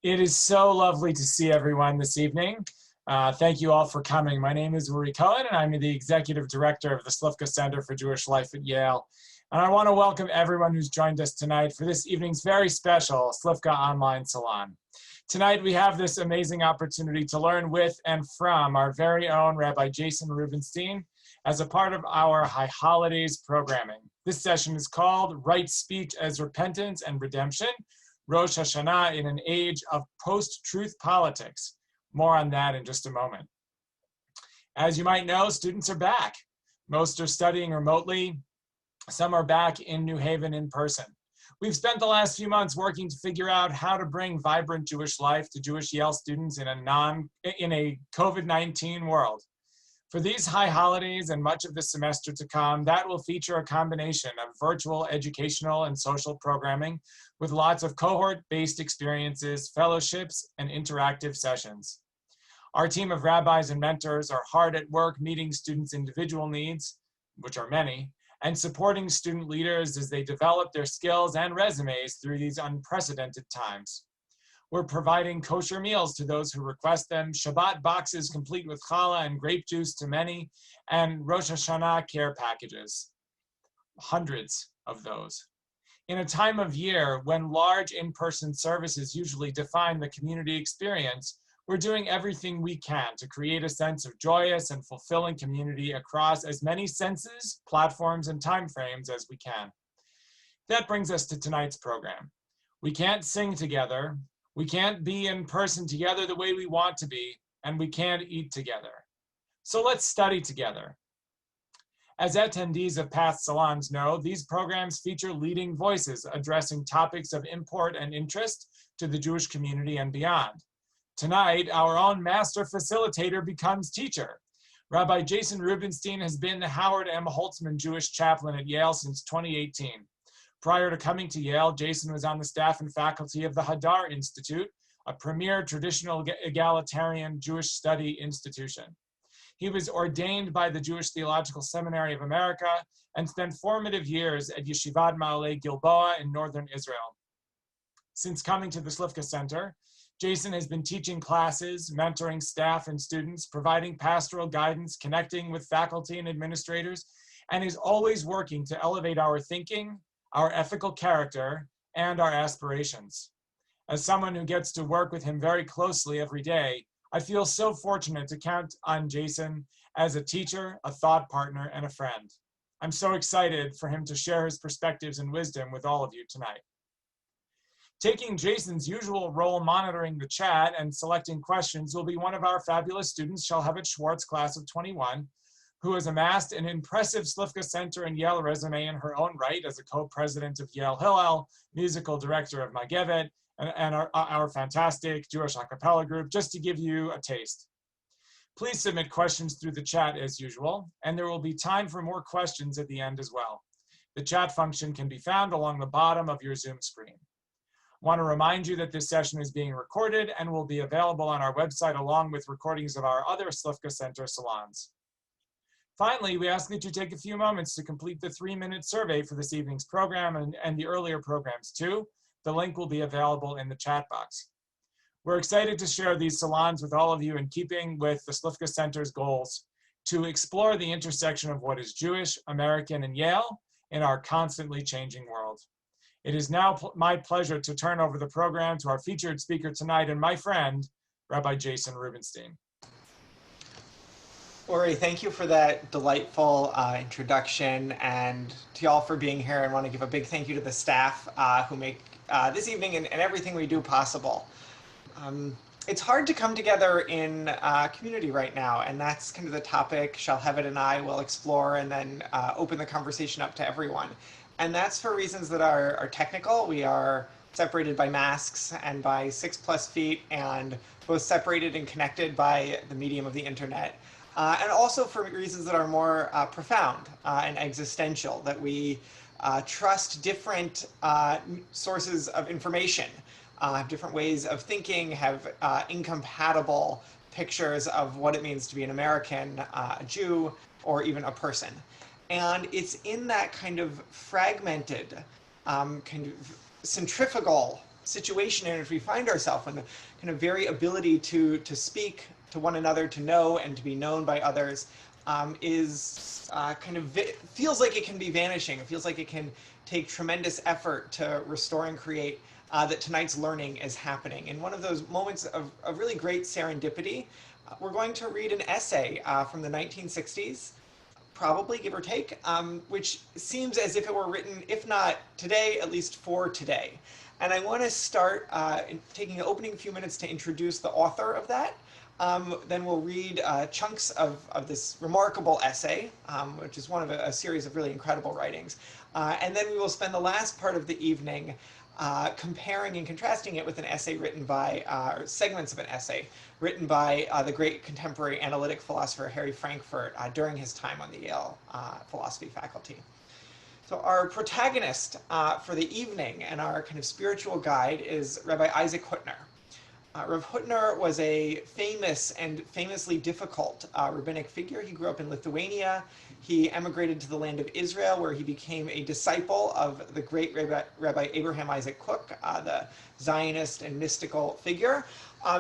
It is so lovely to see everyone this evening. Thank you all for coming. My name is Uri Cohen, and I'm the Executive Director of the Slifka Center for Jewish Life at Yale. And I want to welcome everyone who's joined us tonight for this evening's very special Slifka Online Salon. Tonight, we have this amazing opportunity to learn with and from our very own Rabbi Jason Rubenstein as a part of our High Holidays programming. This session is called Right Speech as Repentance and Redemption, Rosh Hashana in an Age of Post-Truth Politics. More on that in just a moment. As you might know, students are back. Most are studying remotely. Some are back in New Haven in person. We've spent the last few months working to figure out how to bring vibrant Jewish life to Jewish Yale students in a COVID-19 world. For these high holidays and much of the semester to come, that will feature a combination of virtual educational and social programming with lots of cohort-based experiences, fellowships, and interactive sessions. Our team of rabbis and mentors are hard at work meeting students' individual needs, which are many, and supporting student leaders as they develop their skills and resumes through these unprecedented times. We're providing kosher meals to those who request them, Shabbat boxes complete with challah and grape juice to many, and Rosh Hashana care packages, hundreds of those. In a time of year when large in-person services usually define the community experience, we're doing everything we can to create a sense of joyous and fulfilling community across as many senses, platforms, and timeframes as we can. That brings us to tonight's program. We can't sing together, we can't be in person together the way we want to be, and we can't eat together. So let's study together. As attendees of past salons know, these programs feature leading voices addressing topics of import and interest to the Jewish community and beyond. Tonight, our own master facilitator becomes teacher. Rabbi Jason Rubenstein has been the Howard M. Holtzmann Jewish Chaplain at Yale since 2018. Prior to coming to Yale, Jason was on the staff and faculty of the Hadar Institute, a premier traditional egalitarian Jewish study institution. He was ordained by the Jewish Theological Seminary of America and spent formative years at Yeshivat Ma'aleh Gilboa in northern Israel. Since coming to the Slifka Center, Jason has been teaching classes, mentoring staff and students, providing pastoral guidance, connecting with faculty and administrators, and is always working to elevate our thinking, our ethical character, and our aspirations. As someone who gets to work with him very closely every day, I feel so fortunate to count on Jason as a teacher, a thought partner, and a friend. I'm so excited for him to share his perspectives and wisdom with all of you tonight. Taking Jason's usual role monitoring the chat and selecting questions will be one of our fabulous students, Shalhevet Schwartz, class of 21, who has amassed an impressive Slifka Center and Yale resume in her own right as a co-president of Yale Hillel, musical director of Magevet, and our fantastic Jewish a cappella group, just to give you a taste. Please submit questions through the chat as usual, and there will be time for more questions at the end as well. The chat function can be found along the bottom of your Zoom screen. I want to remind you that this session is being recorded and will be available on our website along with recordings of our other Slifka Center salons. Finally, we ask that you take a few moments to complete the 3-minute survey for this evening's program and the earlier programs too. The link will be available in the chat box. We're excited to share these salons with all of you in keeping with the Slifka Center's goals to explore the intersection of what is Jewish, American, and Yale in our constantly changing world. It is now my pleasure to turn over the program to our featured speaker tonight and my friend, Rabbi Jason Rubenstein. Uri, thank you for that delightful introduction, and to y'all for being here. I want to give a big thank you to the staff who make this evening and everything we do possible. It's hard to come together in community right now, and that's kind of the topic Shalhevet and I will explore and then open the conversation up to everyone. And that's for reasons that are technical. We are separated by masks and by 6+ feet, and both separated and connected by the medium of the internet. And also for reasons that are more profound and existential, that we trust different sources of information, have different ways of thinking, have incompatible pictures of what it means to be an American, a Jew, or even a person. And it's in that kind of fragmented, kind of centrifugal situation in which we find ourselves, when the kind of very ability to speak to one another, to know and to be known by others, is feels like it can be vanishing. It feels like it can take tremendous effort to restore and create. That tonight's learning is happening. In one of those moments of really great serendipity, we're going to read an essay from the 1960s, probably, give or take, which seems as if it were written, if not today, at least for today. And I want to start taking the opening few minutes to introduce the author of that. Then we'll read chunks of this remarkable essay, which is one of a series of really incredible writings. And then we will spend the last part of the evening comparing and contrasting it with an essay written by, or segments of an essay written by the great contemporary analytic philosopher Harry Frankfurt during his time on the Yale philosophy faculty. So our protagonist for the evening and our kind of spiritual guide is Rabbi Isaac Hutner. Rav Hutner was a famous and famously difficult rabbinic figure. He grew up in Lithuania. He emigrated to the land of Israel, where he became a disciple of the great Rabbi Abraham Isaac Kook, the Zionist and mystical figure.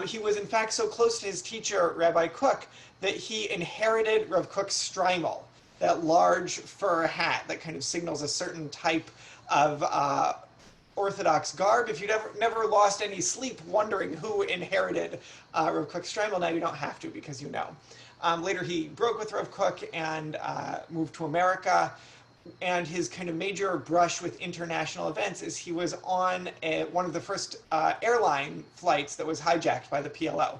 He was in fact so close to his teacher, Rabbi Kook, that he inherited Rav Kook's strimal, that large fur hat that kind of signals a certain type of Orthodox garb. If you'd never lost any sleep wondering who inherited Rav Kook's strimal, now you don't have to, because you know. Later he broke with Rav Kook and moved to America. And his kind of major brush with international events is he was on one of the first airline flights that was hijacked by the PLO.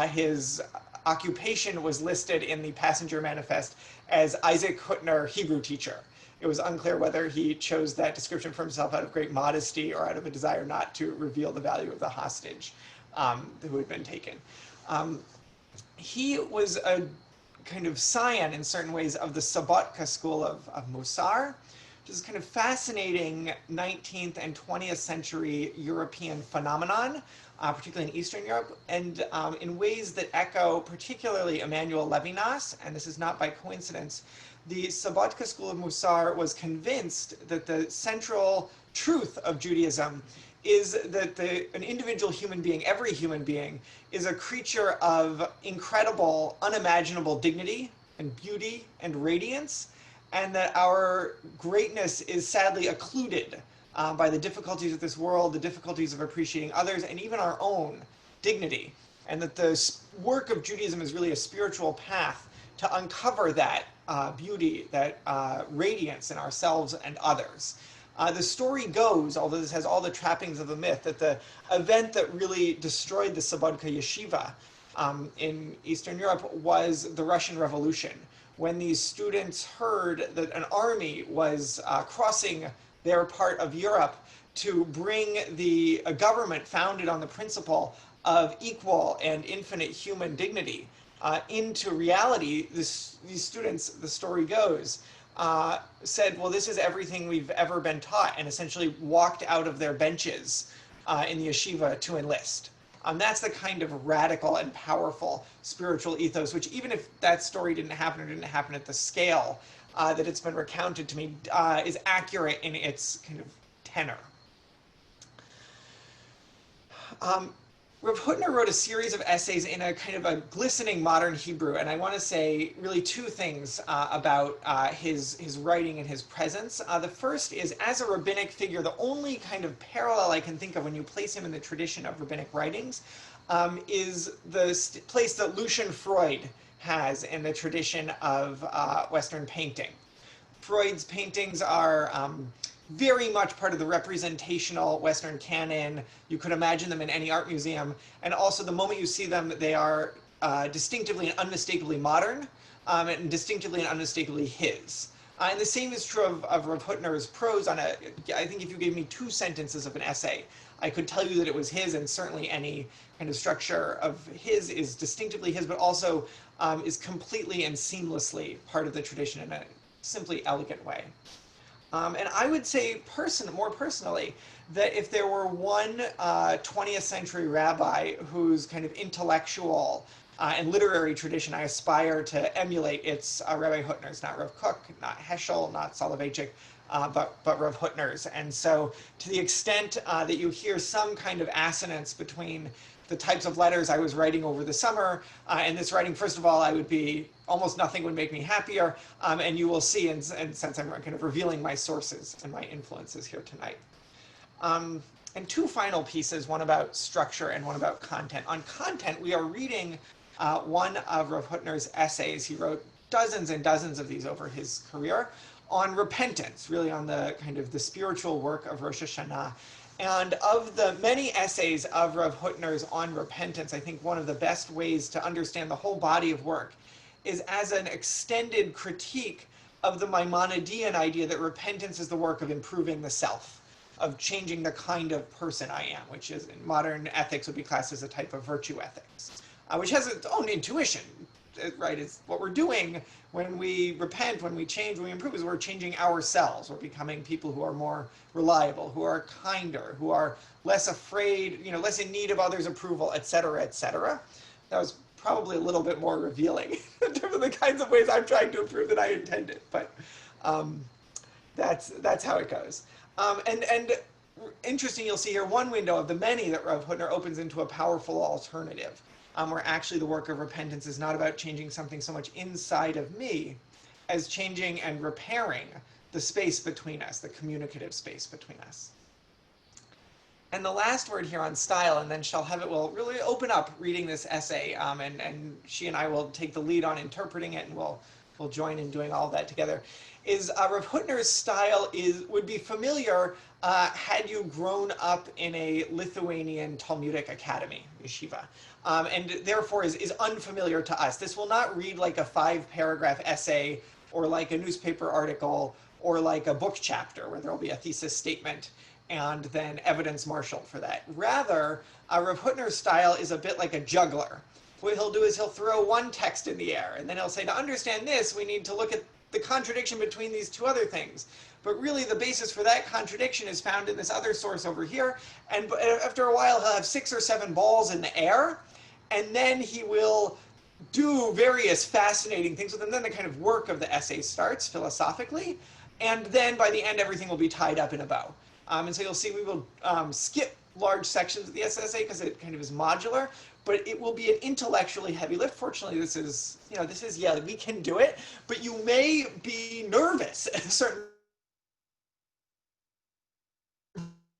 His occupation was listed in the passenger manifest as Isaac Hutner, Hebrew teacher. It was unclear whether he chose that description for himself out of great modesty or out of a desire not to reveal the value of the hostage who had been taken. He was a kind of scion in certain ways of the Slifka school of Musar, which is kind of fascinating 19th and 20th century European phenomenon, particularly in Eastern Europe, and in ways that echo particularly Emmanuel Levinas, and this is not by coincidence. The Slifka school of Musar was convinced that the central truth of Judaism is that an individual human being, every human being, is a creature of incredible, unimaginable dignity and beauty and radiance, and that our greatness is sadly occluded by the difficulties of this world, the difficulties of appreciating others, and even our own dignity, and that the work of Judaism is really a spiritual path to uncover that beauty, that radiance in ourselves and others. The story goes, although this has all the trappings of the myth, that the event that really destroyed the Slifka yeshiva in Eastern Europe was the Russian Revolution, when these students heard that an army was crossing their part of Europe to bring a government founded on the principle of equal and infinite human dignity into reality. These students, the story goes, said, well, this is everything we've ever been taught, and essentially walked out of their benches in the yeshiva to enlist. That's the kind of radical and powerful spiritual ethos, which even if that story didn't happen or didn't happen at the scale that it's been recounted to me, is accurate in its kind of tenor. Rav Hutner wrote a series of essays in a kind of a glistening modern Hebrew, and I want to say really two things about his writing and his presence. The first is, as a rabbinic figure, the only kind of parallel I can think of when you place him in the tradition of rabbinic writings is the place that Lucian Freud has in the tradition of Western painting. Freud's paintings are very much part of the representational Western canon. You could imagine them in any art museum. And also, the moment you see them, they are distinctively and unmistakably modern, and distinctively and unmistakably his. And the same is true of Rav Hutner's prose. I think if you gave me 2 sentences of an essay, I could tell you that it was his, and certainly any kind of structure of his is distinctively his, but also is completely and seamlessly part of the tradition in a simply elegant way. And I would say more personally, that if there were one 20th century rabbi whose kind of intellectual and literary tradition I aspire to emulate. It's Rabbi Hutner's, not Rav Kook, not Heschel, not Soloveitchik, but Rav Hutner's. And so to the extent that you hear some kind of assonance between the types of letters I was writing over the summer and this writing, first of all, I would be, almost nothing would make me happier. And you will see, and since I'm kind of revealing my sources and my influences here tonight. And two final pieces, one about structure and one about content. On content, we are reading one of Rav Hutner's essays. He wrote dozens and dozens of these over his career on repentance, really on the kind of the spiritual work of Rosh Hashana. And of the many essays of Rav Hutner's on repentance, I think one of the best ways to understand the whole body of work is as an extended critique of the Maimonidean idea that repentance is the work of improving the self, of changing the kind of person I am, which is in modern ethics would be classed as a type of virtue ethics, which has its own intuition, right? It's what we're doing when we repent, when we change, when we improve, is we're changing ourselves. We're becoming people who are more reliable, who are kinder, who are less afraid, less in need of others' approval, et cetera, et cetera. That was probably a little bit more revealing in terms of the kinds of ways I'm trying to improve than I intended, but that's how it goes. And interesting, you'll see here one window of the many that Rav Hutner opens into a powerful alternative, where actually the work of repentance is not about changing something so much inside of me as changing and repairing the space between us, the communicative space between us. And the last word here on style, and then Shalhevet will really open up reading this essay, and she and I will take the lead on interpreting it, and we'll join in doing all of that together, is Rav Hutner's style would be familiar had you grown up in a Lithuanian Talmudic academy, yeshiva, and therefore is unfamiliar to us. This will not read like a 5-paragraph essay or like a newspaper article or like a book chapter where there will be a thesis statement and then evidence marshaled for that. Rather, Rav Hutner's style is a bit like a juggler. What he'll do is he'll throw one text in the air, and then he'll say, to understand this, we need to look at the contradiction between these two other things. But really, the basis for that contradiction is found in this other source over here. And after a while, he'll have 6 or 7 balls in the air, and then he will do various fascinating things with them. Then the kind of work of the essay starts philosophically, and then by the end, everything will be tied up in a bow. And so you'll see we will skip large sections of the essay because it kind of is modular, but it will be an intellectually heavy lift. Fortunately, this is Yale, we can do it, but you may be nervous at a certain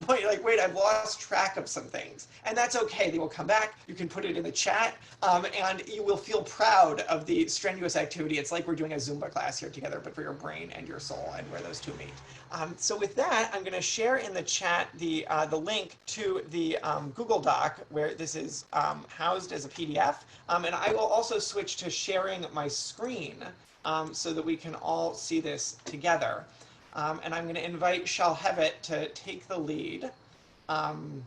point. You're like, wait, I've lost track of some things. And that's okay, they will come back. You can put it in the chat, and you will feel proud of the strenuous activity. It's like we're doing a Zumba class here together, but for your brain and your soul, and where those two meet. So with that, I'm going to share in the chat the link to the Google Doc where this is housed as a PDF. And I will also switch to sharing my screen so that we can all see this together. And I'm going to invite Shalhevet to take the lead on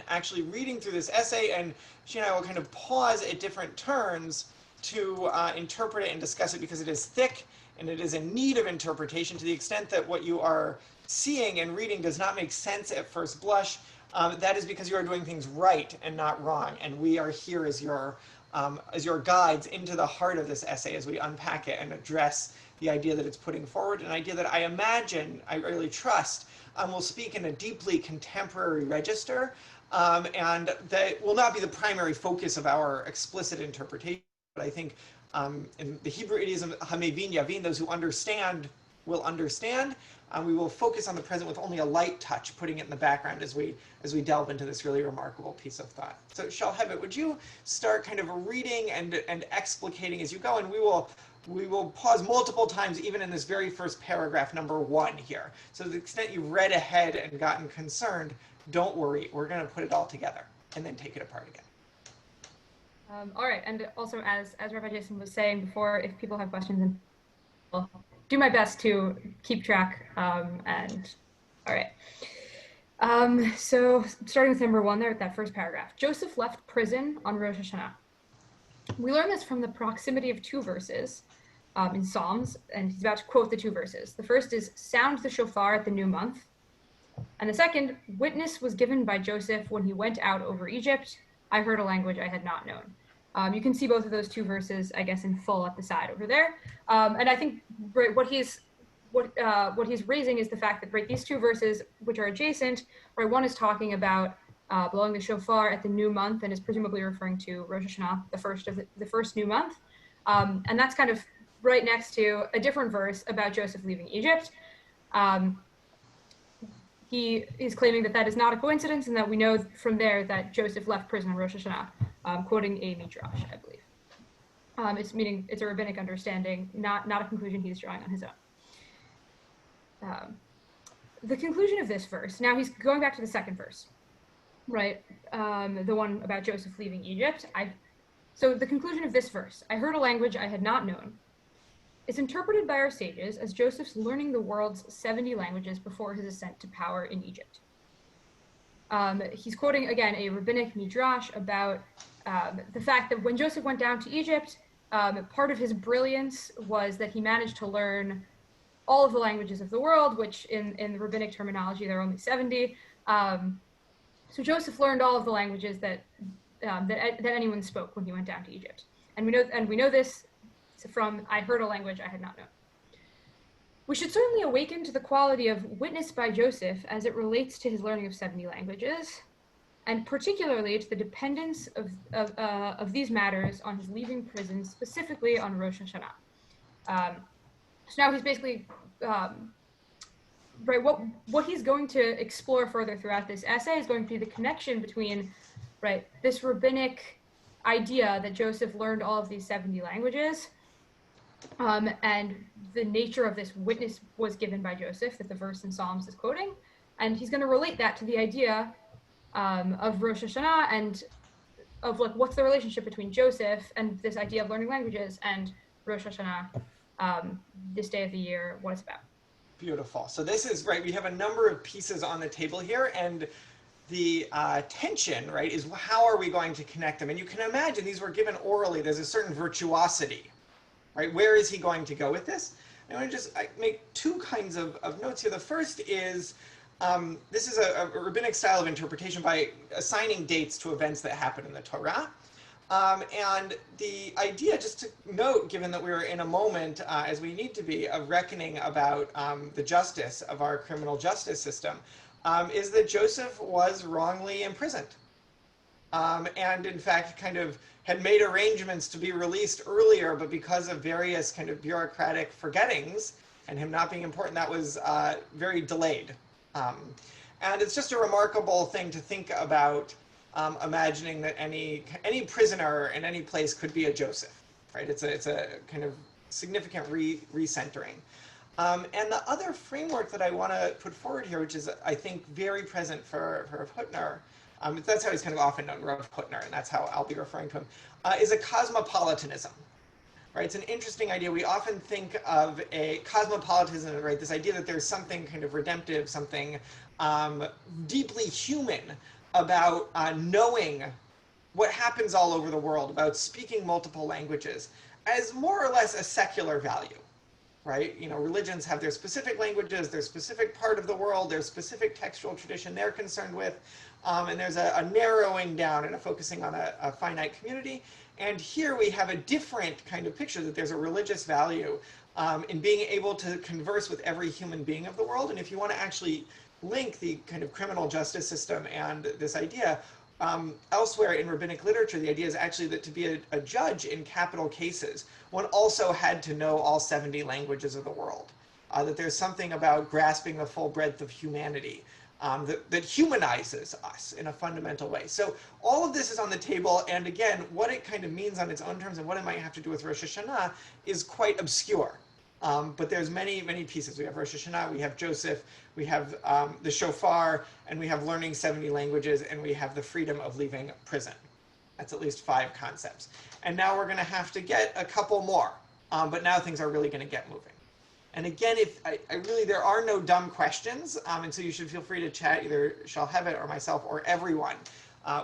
actually reading through this essay, and she and I will kind of pause at different turns to interpret it and discuss it because it is thick and it is in need of interpretation to the extent that what you are seeing and reading does not make sense at first blush. That is because you are doing things right and not wrong, and we are here as your guides into the heart of this essay as we unpack it and address the idea that it's putting forward, an idea that I imagine, I really trust, will speak in a deeply contemporary register, and that will not be the primary focus of our explicit interpretation, but I think in the Hebrew idiom, hamevin yavin, those who understand will understand. We will focus on the present with only a light touch, putting it in the background as we delve into this really remarkable piece of thought. So Shalhevet, would you start kind of reading and explicating as you go, and we will pause multiple times even in this very first paragraph, number 1 here. So to the extent you've read ahead and gotten concerned, don't worry, we're going to put it all together and then take it apart again. All right, and also as Rabbi Jason was saying before, if people have questions, I'll do my best to keep track. And all right. So starting with number 1 there, that first paragraph. Joseph left prison on Rosh Hashana. We learn this from the proximity of 2 verses in Psalms, and he's about to quote the 2 verses. The first is, sound the shofar at the new month. And the second, witness was given by Joseph when he went out over Egypt. I heard a language I had not known. You can see both of those two verses, I guess, in full at the side over there. And I think what he's raising is the fact that these two verses, which are adjacent, one is talking about blowing the shofar at the new month and is presumably referring to Rosh Hashana, the first new month, and that's kind of right next to a different verse about Joseph leaving Egypt. He is claiming that is not a coincidence, and that we know from there that Joseph left prison on Rosh Hashanah, quoting a midrash, I believe. It's a rabbinic understanding, not a conclusion he's drawing on his own. The conclusion of this verse, now he's going back to the second verse, right? The one about Joseph leaving Egypt. So the conclusion of this verse, I heard a language I had not known, is interpreted by our sages as Joseph's learning the world's 70 languages before his ascent to power in Egypt. He's quoting, again, a rabbinic midrash about the fact that when Joseph went down to Egypt, part of his brilliance was that he managed to learn all of the languages of the world, which in the rabbinic terminology, there are only 70. So Joseph learned all of the languages that anyone spoke when he went down to Egypt. And we know this from I heard a language I had not known. We should certainly awaken to the quality of witness by Joseph as it relates to his learning of 70 languages, and particularly to the dependence of these matters on his leaving prison, specifically on Rosh Hashanah. So now he's basically, what he's going to explore further throughout this essay is going to be the connection between, this rabbinic idea that Joseph learned all of these 70 languages, and the nature of this witness was given by Joseph that the verse in Psalms is quoting. And he's going to relate that to the idea of Rosh Hashanah and of what's the relationship between Joseph and this idea of learning languages and Rosh Hashanah, this day of the year, what it's about. Beautiful. So this is, we have a number of pieces on the table here, and the tension, is how are we going to connect them? And you can imagine these were given orally. There's a certain virtuosity, Where is he going to go with this? I want to just make two kinds of notes here. The first is, this is a rabbinic style of interpretation by assigning dates to events that happen in the Torah. And the idea, just to note, given that we're in a moment, as we need to be, of reckoning about the justice of our criminal justice system, is that Joseph was wrongly imprisoned. And in fact, kind of had made arrangements to be released earlier, but because of various kind of bureaucratic forgettings and him not being important, that was very delayed. And it's just a remarkable thing to think about, imagining that any prisoner in any place could be a Joseph, It's a kind of significant recentering. And the other framework that I want to put forward here, which is, I think, very present for Hutner, that's how he's kind of often known, Rav Hutner, and that's how I'll be referring to him, is a cosmopolitanism. It's an interesting idea. We often think of a cosmopolitanism, this idea that there's something kind of redemptive, something deeply human about knowing what happens all over the world, about speaking multiple languages, as more or less a secular value. Religions have their specific languages, their specific part of the world, their specific textual tradition they're concerned with, and there's a narrowing down and a focusing on a finite community. And here we have a different kind of picture, that there's a religious value in being able to converse with every human being of the world. And if you want to actually link the kind of criminal justice system and this idea, elsewhere in rabbinic literature, the idea is actually that to be a judge in capital cases, one also had to know all 70 languages of the world. That there's something about grasping the full breadth of humanity that humanizes us in a fundamental way. So all of this is on the table, and again, what it kind of means on its own terms and what it might have to do with Rosh Hashanah is quite obscure. But there's many, many pieces. We have Rosh Hashanah, we have Joseph, we have the shofar, and we have learning 70 languages, and we have the freedom of leaving prison. That's at least 5 concepts. And now we're going to have to get a couple more. But now things are really going to get moving. And again, there are no dumb questions, and so you should feel free to chat either Shalhevet or myself or everyone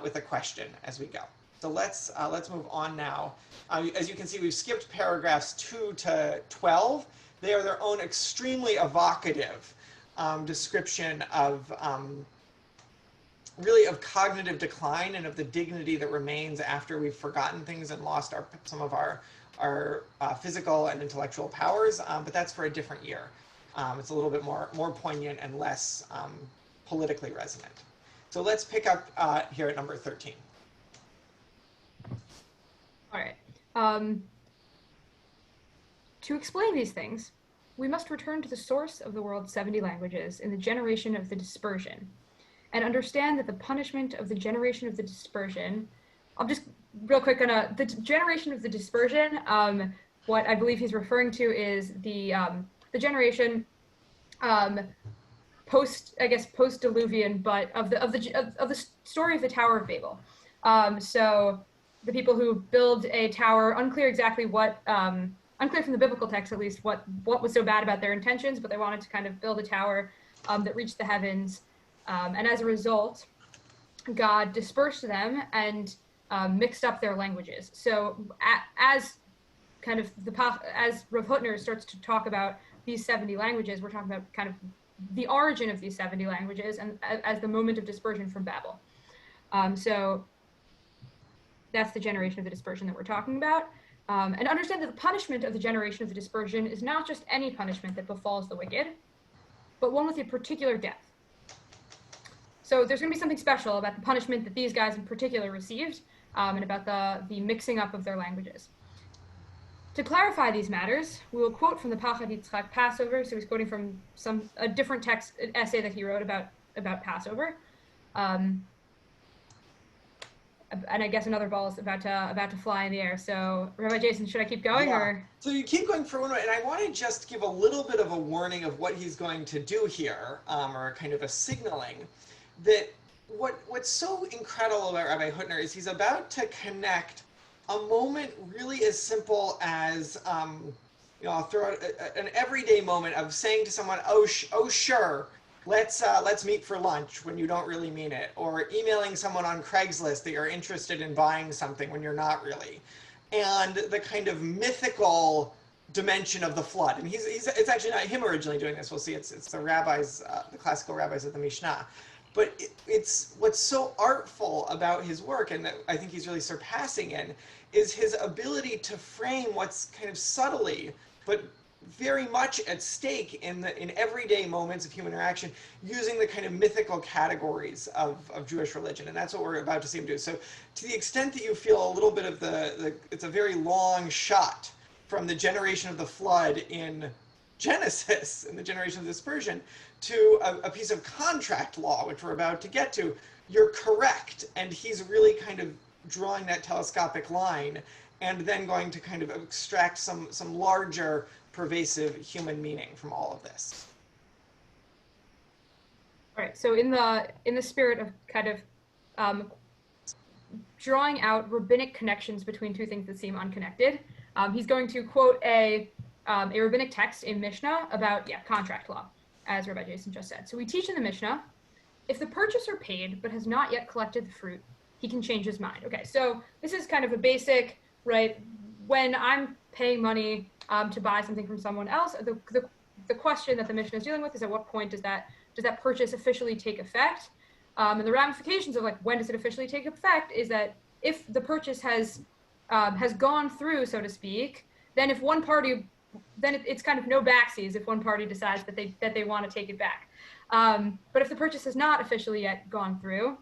with a question as we go. So let's move on now. As you can see, we've skipped paragraphs 2 to 12. They are their own extremely evocative description of really of cognitive decline and of the dignity that remains after we've forgotten things and lost some of our physical and intellectual powers, but that's for a different year. It's a little bit more poignant and less politically resonant. So let's pick up here at number 13. All right. To explain these things, we must return to the source of the world's 70 languages in the generation of the dispersion, and understand that the punishment of the generation of the dispersion, I'm just real quick gonna, the generation of the dispersion, what I believe he's referring to is the generation post-Diluvian, but of the story of the Tower of Babel. So the people who build a tower, unclear exactly what, unclear from the biblical text at least, what was so bad about their intentions, but they wanted to kind of build a tower that reached the heavens. And as a result, God dispersed them and mixed up their languages. So as kind of as Rav Hutner starts to talk about these 70 languages, we're talking about kind of the origin of these 70 languages and as the moment of dispersion from Babel. So that's the generation of the dispersion that we're talking about. And understand that the punishment of the generation of the dispersion is not just any punishment that befalls the wicked, but one with a particular depth. So there's going to be something special about the punishment that these guys in particular received, and about the mixing up of their languages. To clarify these matters, we will quote from the Pachad Yitzchak Passover. So he's quoting from a different text, an essay that he wrote about Passover. And I guess another ball is about to fly in the air. So Rabbi Jason, should I keep going? Yeah. Or? So you keep going for one minute, and I want to just give a little bit of a warning of what he's going to do here, or kind of a signaling that what's so incredible about Rabbi Hutner is he's about to connect a moment really as simple as, I'll throw out an everyday moment of saying to someone, oh sure, let's meet for lunch when you don't really mean it, or emailing someone on Craigslist that you're interested in buying something when you're not really, and the kind of mythical dimension of the flood. And it's actually not him originally doing this. We'll see. It's the rabbis, the classical rabbis of the Mishnah. But it's what's so artful about his work, and that I think he's really surpassing in, is his ability to frame what's kind of subtly, but very much at stake in everyday moments of human interaction, using the kind of mythical categories of Jewish religion. And that's what we're about to see him do. So to the extent that you feel a little bit of it's a very long shot from the generation of the flood in Genesis, in the generation of dispersion, to a piece of contract law, which we're about to get to, you're correct. And he's really kind of drawing that telescopic line and then going to kind of extract some larger pervasive human meaning from all of this. All right, so in the spirit of kind of drawing out rabbinic connections between two things that seem unconnected, he's going to quote a rabbinic text in Mishnah about contract law, as Rabbi Jason just said. So we teach in the Mishnah, if the purchaser paid but has not yet collected the fruit, he can change his mind. Okay, so this is kind of a basic, right? When I'm paying money to buy something from someone else, the question that the Mishnah is dealing with is at what point does that purchase officially take effect? And the ramifications of like when does it officially take effect is that if the purchase has gone through, so to speak, then if one party, then it's kind of no backsies if one party decides that they want to take it back. But if the purchase has not officially yet gone through,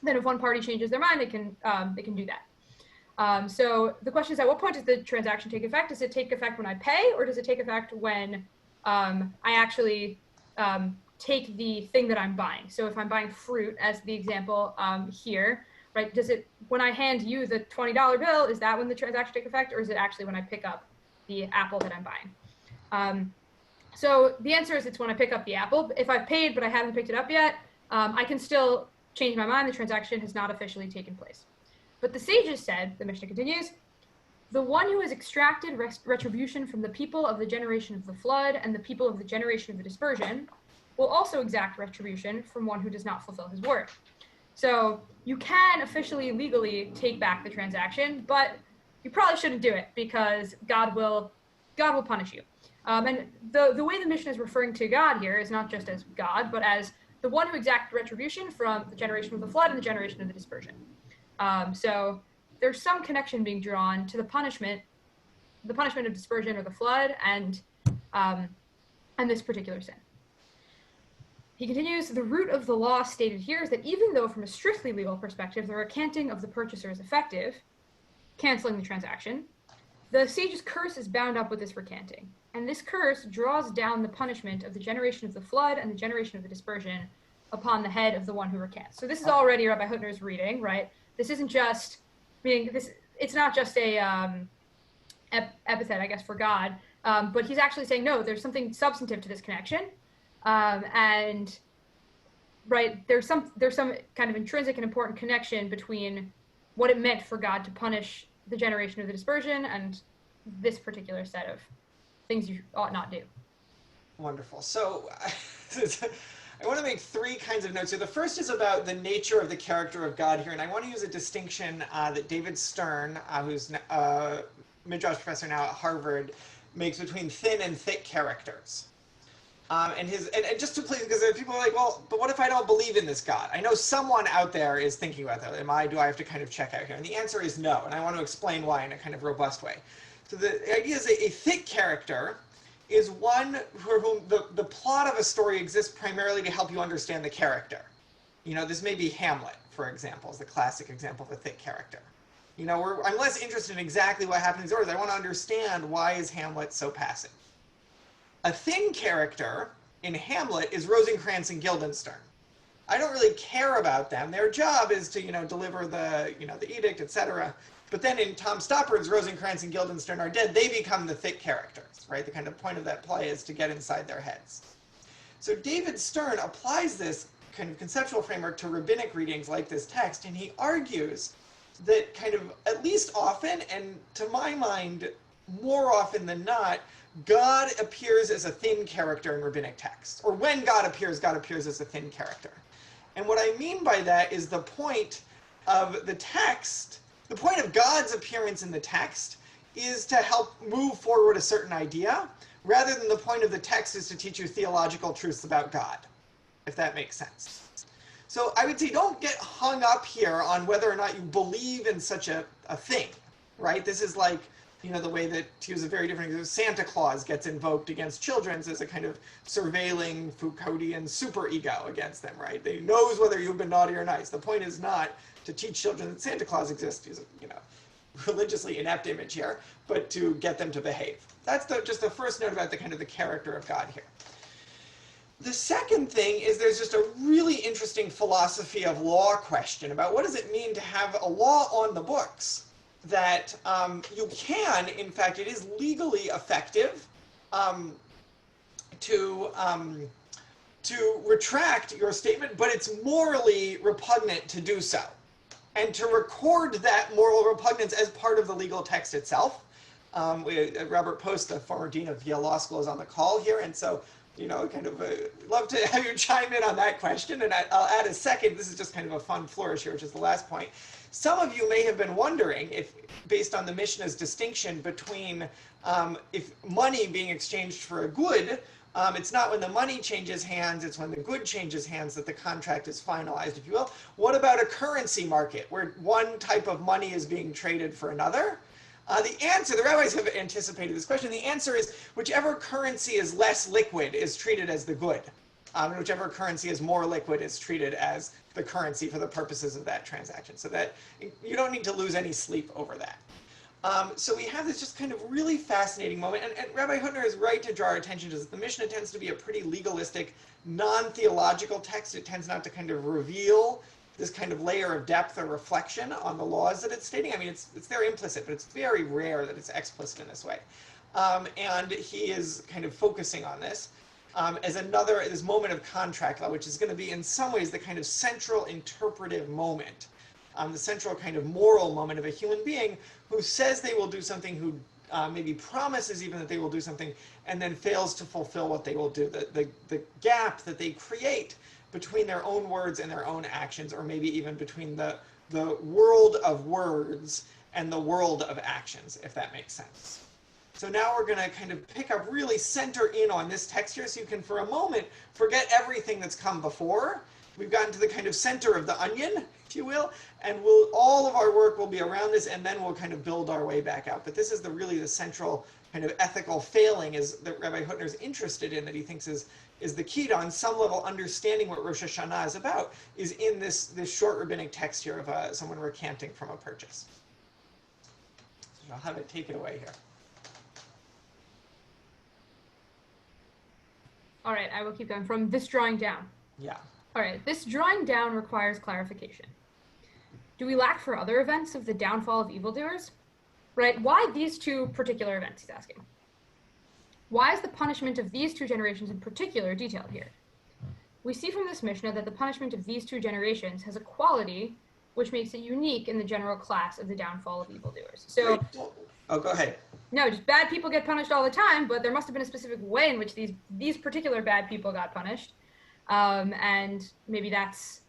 then if one party changes their mind, they can do that. So the question is, at what point does the transaction take effect? Does it take effect when I pay, or does it take effect when I actually take the thing that I'm buying? So if I'm buying fruit, as the example here, right? When I hand you the $20 bill, is that when the transaction take effect, or is it actually when I pick up the apple that I'm buying? So the answer is it's when I pick up the apple. If I've paid but I haven't picked it up yet, I can still change my mind. The transaction has not officially taken place. But the sages said, the Mishnah continues, the one who has extracted retribution from the people of the generation of the flood and the people of the generation of the dispersion will also exact retribution from one who does not fulfill his word. So you can officially, legally take back the transaction, but you probably shouldn't do it because God will punish you. And the way the Mishnah is referring to God here is not just as God, but as the one who exacted retribution from the generation of the flood and the generation of the dispersion. So there's some connection being drawn to the punishment of dispersion or the flood, and this particular sin. He continues, the root of the law stated here is that even though from a strictly legal perspective, the recanting of the purchaser is effective, canceling the transaction, the sage's curse is bound up with this recanting. And this curse draws down the punishment of the generation of the flood and the generation of the dispersion upon the head of the one who recants. So this is already Rabbi Hutner's reading, right? This isn't just it's not just a epithet, I guess, for God, but he's actually saying, no, there's something substantive to this connection. And right, there's some kind of intrinsic and important connection between what it meant for God to punish the generation of the dispersion and this particular set of things you ought not do. Wonderful. So I want to make three kinds of notes here. The first is about the nature of the character of God here, and I want to use a distinction that David Stern, who's a Midrash professor now at Harvard, makes between thin and thick characters. And just to please, because people are like, well, but what if I don't believe in this God? I know someone out there is thinking about that. Do I have to kind of check out here? And the answer is no, and I want to explain why in a kind of robust way. So the idea is a thick character is one for whom the plot of a story exists primarily to help you understand the character. This may be Hamlet, for example, is the classic example of a thick character. I'm less interested in exactly what happened in these orders. I want to understand why is Hamlet so passive. A thin character in Hamlet is Rosencrantz and Guildenstern. I don't really care about them. Their job is to, deliver the edict, etc. But then in Tom Stoppard's Rosencrantz and Guildenstern are dead, they become the thick characters, right? The kind of point of that play is to get inside their heads. So David Stern applies this kind of conceptual framework to rabbinic readings like this text, and he argues that kind of, at least often, and to my mind, more often than not, God appears as a thin character in rabbinic texts. Or when God appears as a thin character. And what I mean by that is the point of the text, the point of God's appearance in the text is to help move forward a certain idea, rather than the point of the text is to teach you theological truths about God, if that makes sense. So I would say don't get hung up here on whether or not you believe in such a thing, right? This is like, the way that, to use a very different example, Santa Claus gets invoked against children as a kind of surveilling Foucauldian superego against them, right? They knows whether you've been naughty or nice. The point is not to teach children that Santa Claus exists, is religiously inept image here, but to get them to behave. That's just the first note about the kind of the character of God here. The second thing is there's just a really interesting philosophy of law question about what does it mean to have a law on the books that you can, in fact, it is legally effective to retract your statement, but it's morally repugnant to do so. And to record that moral repugnance as part of the legal text itself. Robert Post, the former dean of Yale Law School, is on the call here, and so love to have you chime in on that question, and I'll add a second. This is just kind of a fun flourish here, which is the last point. Some of you may have been wondering if, based on the Mishnah's distinction between if money being exchanged for a good, it's not when the money changes hands, it's when the good changes hands that the contract is finalized, if you will. What about a currency market where one type of money is being traded for another? The answer, the rabbis have anticipated this question, the answer is whichever currency is less liquid is treated as the good. And whichever currency is more liquid is treated as the currency for the purposes of that transaction. So that you don't need to lose any sleep over that. So we have this just kind of really fascinating moment. And Rabbi Hutner is right to draw our attention to this. The Mishnah tends to be a pretty legalistic, non-theological text. It tends not to kind of reveal this kind of layer of depth or reflection on the laws that it's stating. I mean, it's there implicit, but it's very rare that it's explicit in this way. And he is kind of focusing on this as this moment of contract law, which is going to be in some ways the kind of central interpretive moment, the central kind of moral moment of a human being who says they will do something, who maybe promises even that they will do something, and then fails to fulfill what they will do. The gap that they create between their own words and their own actions, or maybe even between the world of words and the world of actions, if that makes sense. So now we're going to kind of pick up, really center in on this text here, so you can, for a moment, forget everything that's come before. We've gotten to the kind of center of the onion, if you will, and all of our work will be around this, and then we'll kind of build our way back out. But this is really the central kind of ethical failing that Rabbi Hutner is interested in, that he thinks is the key to, on some level, understanding what Rosh Hashana is about, is in this short rabbinic text here of someone recanting from a purchase. So I'll have it take it away here. All right, I will keep going from this drawing down. Yeah. All right, this drawing down requires clarification. Do we lack for other events of the downfall of evildoers? Right, why these two particular events, he's asking. Why is the punishment of these two generations in particular detailed here? We see from this Mishnah that the punishment of these two generations has a quality which makes it unique in the general class of the downfall of evildoers. So, oh, go ahead. No, just bad people get punished all the time, but there must have been a specific way in which these particular bad people got punished. And maybe that's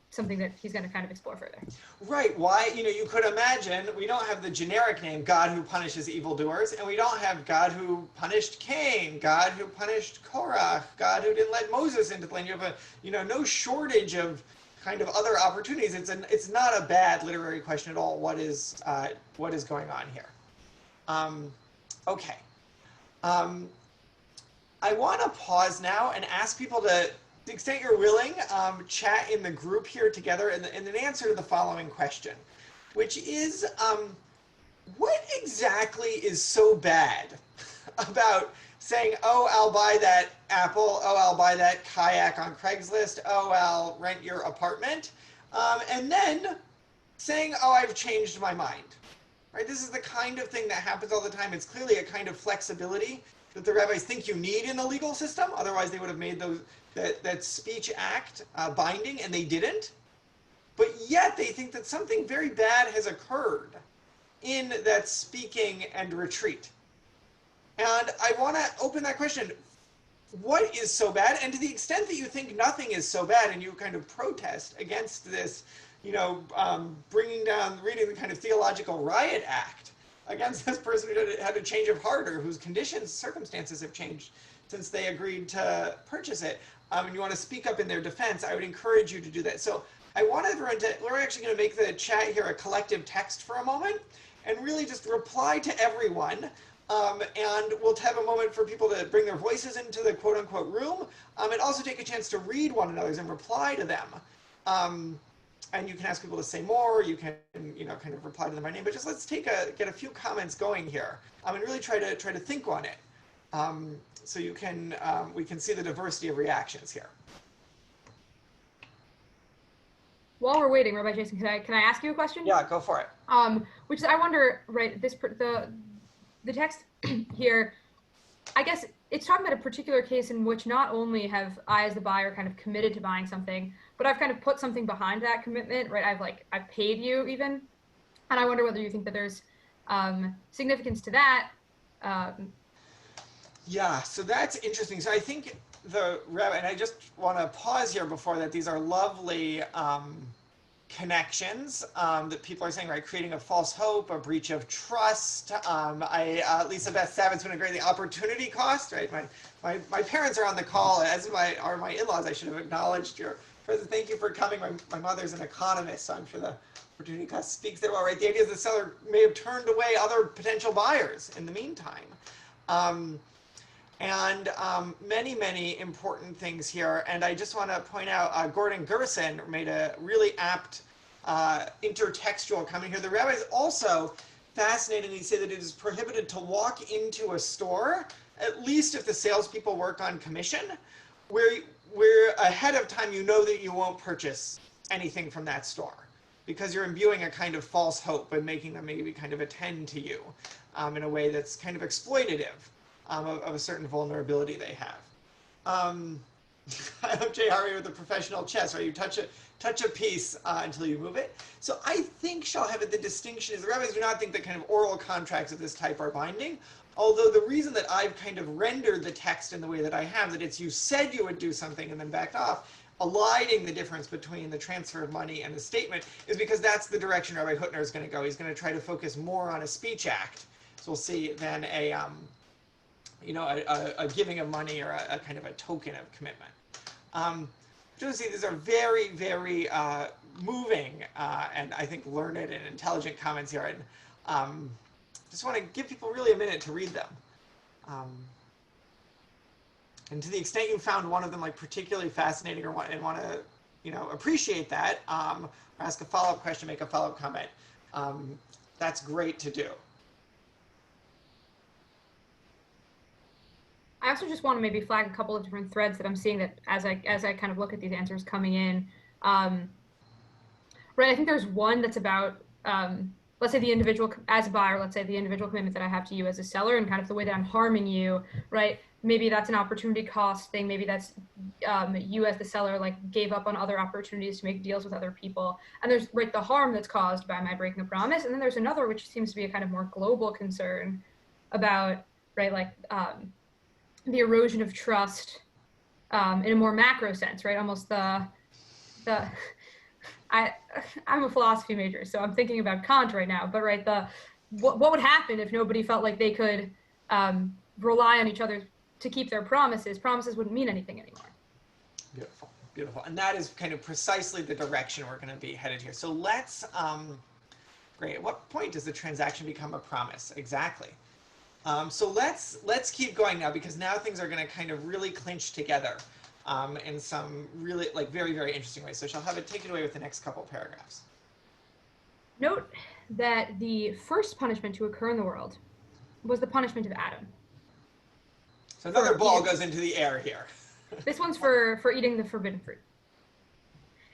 something that he's going to kind of explore further. Right. Why? You could imagine we don't have the generic name God who punishes evildoers, and we don't have God who punished Cain, God who punished Korach, God who didn't let Moses into the land. You have no shortage of kind of other opportunities. It's not a bad literary question at all. What is going on here? Okay. I want to pause now and ask people to the extent you're willing, chat in the group here together and an answer to the following question, which is, what exactly is so bad about saying, oh, I'll buy that apple, oh, I'll buy that kayak on Craigslist, oh, I'll rent your apartment, and then saying, oh, I've changed my mind, right? This is the kind of thing that happens all the time. It's clearly a kind of flexibility that the rabbis think you need in the legal system. Otherwise, they would have made that speech act binding, and they didn't. But yet, they think that something very bad has occurred in that speaking and retreat. And I want to open that question. What is so bad? And to the extent that you think nothing is so bad and you kind of protest against this, reading the kind of theological riot act against this person who had a change of heart or whose circumstances have changed since they agreed to purchase it, and you want to speak up in their defense, I would encourage you to do that. So I want everyone we're actually going to make the chat here a collective text for a moment and really just reply to everyone. And we'll have a moment for people to bring their voices into the quote-unquote room, and also take a chance to read one another's and reply to them. And you can ask people to say more, you can, kind of reply to them by name, but just let's get a few comments going here, and really try to think on it. So we can see the diversity of reactions here. While we're waiting, Rabbi Jason, can I ask you a question? Yeah, go for it. Which is, I wonder, right, the text here, I guess it's talking about a particular case in which not only have I as the buyer kind of committed to buying something, but I've kind of put something behind that commitment, right? I've paid you even. And I wonder whether you think that there's significance to that. Yeah, so that's interesting. So I think and I just want to pause here before that. These are lovely connections that people are saying, right? Creating a false hope, a breach of trust. Lisa Beth Savitt's been a great, the opportunity cost, right? My parents are on the call, as are my in-laws. I should have acknowledged your presence. Thank you for coming. My mother's an economist, so I'm sure the opportunity cost speaks there well, right? The idea is the seller may have turned away other potential buyers in the meantime. Many, many important things here. And I just want to point out, Gordon Gerson made a really apt intertextual comment here. The rabbis also fascinatingly say that it is prohibited to walk into a store, at least if the salespeople work on commission, where ahead of time you know that you won't purchase anything from that store, because you're imbuing a kind of false hope and making them maybe kind of attend to you in a way that's kind of exploitative of a certain vulnerability they have. I love Jay Harvey with the professional chess, right? You touch a piece until you move it. So I think the distinction is the rabbis do not think that kind of oral contracts of this type are binding. Although the reason that I've kind of rendered the text in the way that I have, that it's you said you would do something and then backed off, eliding the difference between the transfer of money and the statement, is because that's the direction Rabbi Hutner is going to go. He's going to try to focus more on a speech act we'll see, than a, a giving of money or a kind of a token of commitment. You'll see these are very, very moving and I think learned and intelligent comments here. And just want to give people really a minute to read them. And to the extent you found one of them like particularly fascinating or want to, appreciate that, or ask a follow-up question, make a follow-up comment, that's great to do. I also just want to maybe flag a couple of different threads that I'm seeing that as I kind of look at these answers coming in. Right, I think there's one that's about, let's say the individual, as a buyer, let's say the individual commitment that I have to you as a seller and kind of the way that I'm harming you, right? Maybe that's an opportunity cost thing. Maybe that's you as the seller like gave up on other opportunities to make deals with other people. And there's right the harm that's caused by my breaking a promise. And then there's another, which seems to be a kind of more global concern about, right, like the erosion of trust in a more macro sense, right? Almost I'm a philosophy major, so I'm thinking about Kant right now, but right, what would happen if nobody felt like they could rely on each other to keep their promises? Promises wouldn't mean anything anymore. Beautiful, beautiful. And that is kind of precisely the direction we're going to be headed here. So let's, great, at what point does the transaction become a promise? Exactly. So let's keep going now, because now things are going to kind of really clinch together in some really like very, very interesting ways. So shall have it take it away with the next couple paragraphs. Note that the first punishment to occur in the world was the punishment of Adam. So another ball goes into the air here. This one's for eating the forbidden fruit.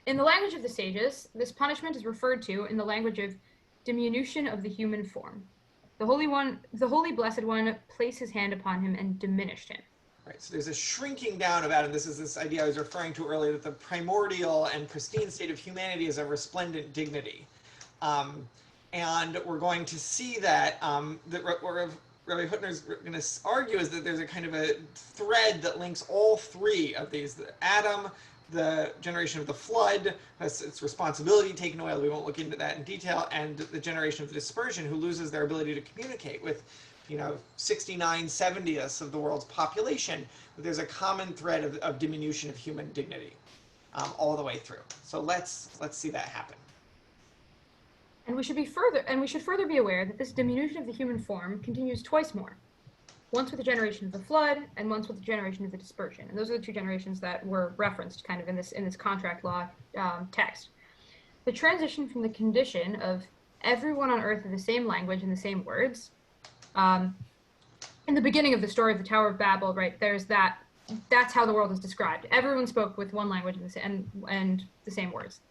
In the language of the sages, this punishment is referred to in the language of diminution of the human form. The Holy Blessed One placed his hand upon him and diminished him. Right, so there's a shrinking down of Adam. This is this idea I was referring to earlier, that the primordial and pristine state of humanity is a resplendent dignity. And we're going to see that, what Rabbi Hutner is going to argue is that there's a kind of a thread that links all three of these: Adam, the generation of the flood, has its responsibility taken away, we won't look into that in detail, and the generation of the dispersion, who loses their ability to communicate with 69/70ths of the world's population. There's a common thread of diminution of human dignity all the way through. So let's see that happen. And we should further be aware that this diminution of the human form continues twice more. Once with the generation of the flood, and once with the generation of the dispersion. And those are the two generations that were referenced kind of in this contract law text. The transition from the condition of everyone on earth with the same language and the same words. In the beginning of the story of the Tower of Babel, right, there's that's how the world is described. Everyone spoke with one language and the same words.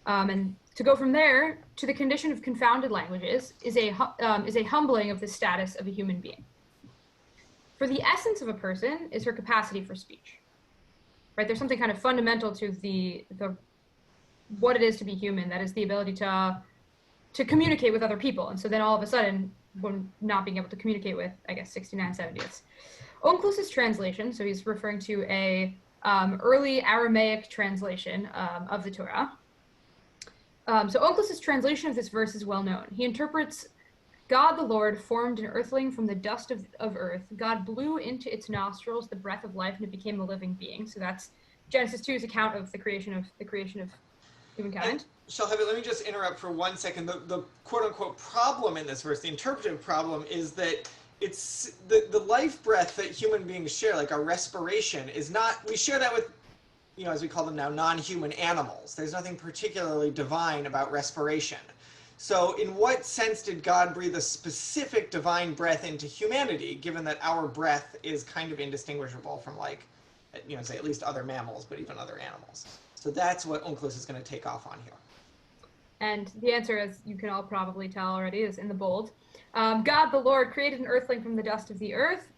And to go from there to the condition of confounded languages is a humbling of the status of a human being. For the essence of a person is her capacity for speech, right? There's something kind of fundamental to the what it is to be human, that is the ability to communicate with other people. And so then all of a sudden, we're not being able to communicate with, I guess, 69/70ths. Onkelos' translation, so he's referring to a early Aramaic translation of the Torah. So Onkelos' translation of this verse is well known. He interprets, God the Lord formed an earthling from the dust of earth. God blew into its nostrils the breath of life, and it became a living being. So that's Genesis 2's account of the creation of humankind. Let me just interrupt for 1 second. The quote-unquote problem in this verse, the interpretive problem, is that it's the life breath that human beings share, like our respiration, is not, we share that with, as we call them now, non-human animals. There's nothing particularly divine about respiration. So in what sense did God breathe a specific divine breath into humanity, given that our breath is kind of indistinguishable from, like, say at least other mammals, but even other animals? So that's what Onkelos is going to take off on here. And the answer, as you can all probably tell already, is in the bold. God the Lord created an earthling from the dust of the earth.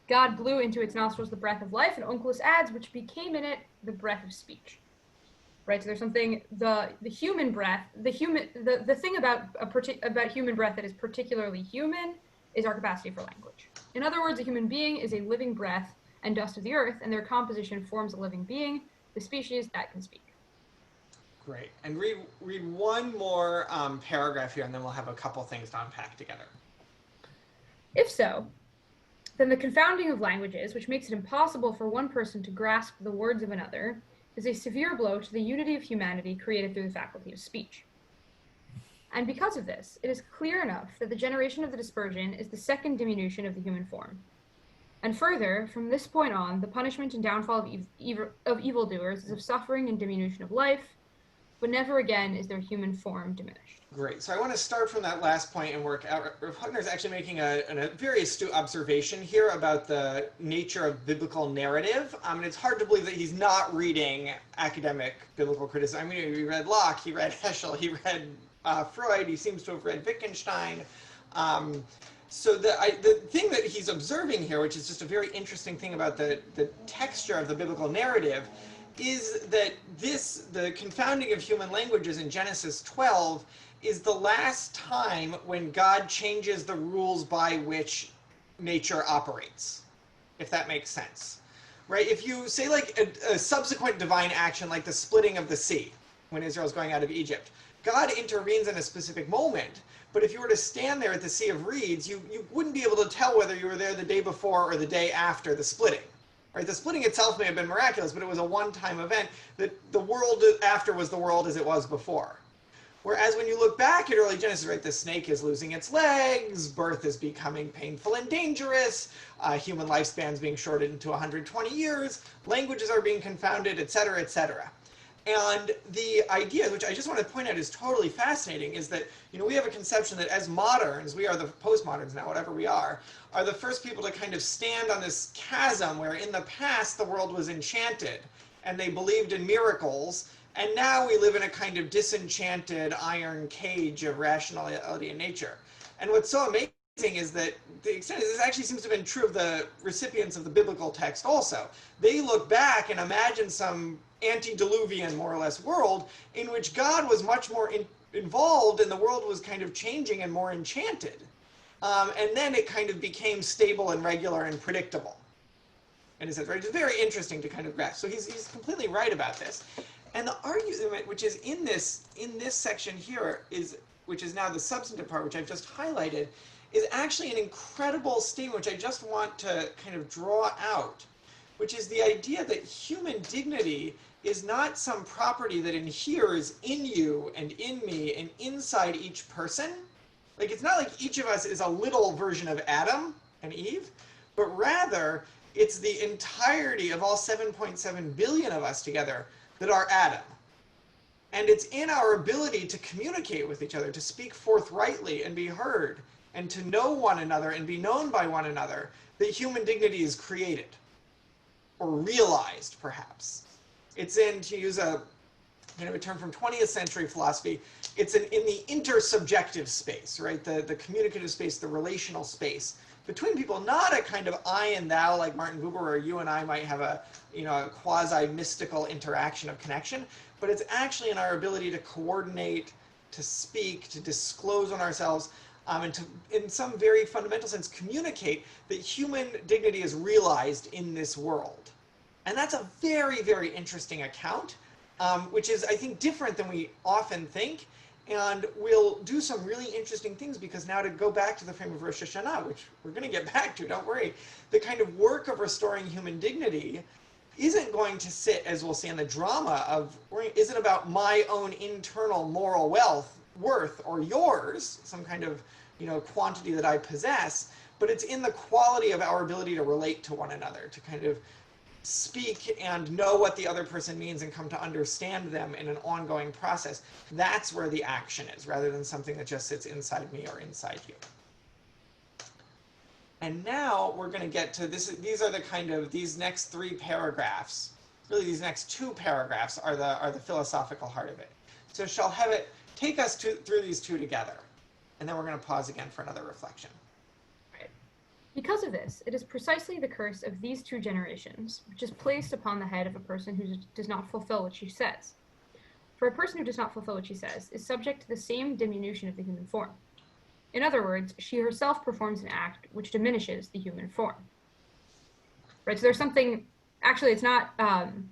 God blew into its nostrils the breath of life, and Onkelos adds, which became in it the breath of speech. Right, so there's something, the human breath, the thing about human breath that is particularly human is our capacity for language. In other words, a human being is a living breath and dust of the earth, and their composition forms a living being, the species that can speak. Great, and read one more paragraph here, and then we'll have a couple things to unpack together. If so, then the confounding of languages, which makes it impossible for one person to grasp the words of another, is a severe blow to the unity of humanity created through the faculty of speech. And because of this, it is clear enough that the generation of the dispersion is the second diminution of the human form. And further, from this point on, the punishment and downfall of evildoers is of suffering and diminution of life, but never again is their human form diminished. Great. So I want to start from that last point and work out. Hutner is actually making a very astute observation here about the nature of biblical narrative. And it's hard to believe that he's not reading academic biblical criticism. I mean, he read Locke, he read Heschel, he read Freud, he seems to have read Wittgenstein. So the thing that he's observing here, which is just a very interesting thing about the texture of the biblical narrative, is that the confounding of human languages in Genesis 12 is the last time when God changes the rules by which nature operates, if that makes sense. Right? If you say like a subsequent divine action, like the splitting of the sea, when Israel's going out of Egypt, God intervenes in a specific moment, but if you were to stand there at the Sea of Reeds, you wouldn't be able to tell whether you were there the day before or the day after the splitting. Right? The splitting itself may have been miraculous, but it was a one-time event. That the world after was the world as it was before. Whereas when you look back at early Genesis, right, the snake is losing its legs, birth is becoming painful and dangerous, human lifespans being shortened into 120 years, languages are being confounded, etc., etc. And the idea, which I just want to point out is totally fascinating, is that, we have a conception that as moderns, we are the postmoderns now, whatever we are the first people to kind of stand on this chasm where in the past the world was enchanted and they believed in miracles, and now we live in a kind of disenchanted iron cage of rationality and nature. And what's so amazing is that the extent of this actually seems to have been true of the recipients of the biblical text also. They look back and imagine some antediluvian, more or less, world in which God was much more involved and the world was kind of changing and more enchanted. And then it kind of became stable and regular and predictable. And it's very interesting to kind of grasp. So he's completely right about this. And the argument, which is in this section here, which is now the substantive part, which I've just highlighted, is actually an incredible statement, which I just want to kind of draw out, which is the idea that human dignity is not some property that inheres in you and in me and inside each person. Like, it's not like each of us is a little version of Adam and Eve, but rather it's the entirety of all 7.7 billion of us together that are Adam. And it's in our ability to communicate with each other, to speak forthrightly and be heard, and to know one another and be known by one another, that human dignity is created, or realized, perhaps. It's in, to use a term from 20th century philosophy, it's in the intersubjective space, right? The communicative space, the relational space between people, not a kind of I and thou like Martin Buber, where you and I might have a quasi-mystical interaction of connection, but it's actually in our ability to coordinate, to speak, to disclose on ourselves, and to, in some very fundamental sense, communicate that human dignity is realized in this world. And that's a very, very interesting account, which is, I think, different than we often think. And we'll do some really interesting things, because now, to go back to the frame of Rosh Hashana, which we're going to get back to, don't worry, the kind of work of restoring human dignity isn't going to sit, as we'll see in the drama of, isn't about my own internal moral worth, or yours, some kind of, quantity that I possess, but it's in the quality of our ability to relate to one another, to kind of speak and know what the other person means and come to understand them in an ongoing process. That's where the action is, rather than something that just sits inside me or inside you. And now we're going to get to this. These are the kind of, these next three paragraphs, really these next two paragraphs are the philosophical heart of it. So shall have it take us through these two together. And then we're going to pause again for another reflection. Because of this, it is precisely the curse of these two generations, which is placed upon the head of a person who does not fulfill what she says. For a person who does not fulfill what she says is subject to the same diminution of the human form. In other words, she herself performs an act which diminishes the human form. Right, so there's something, actually it's not, on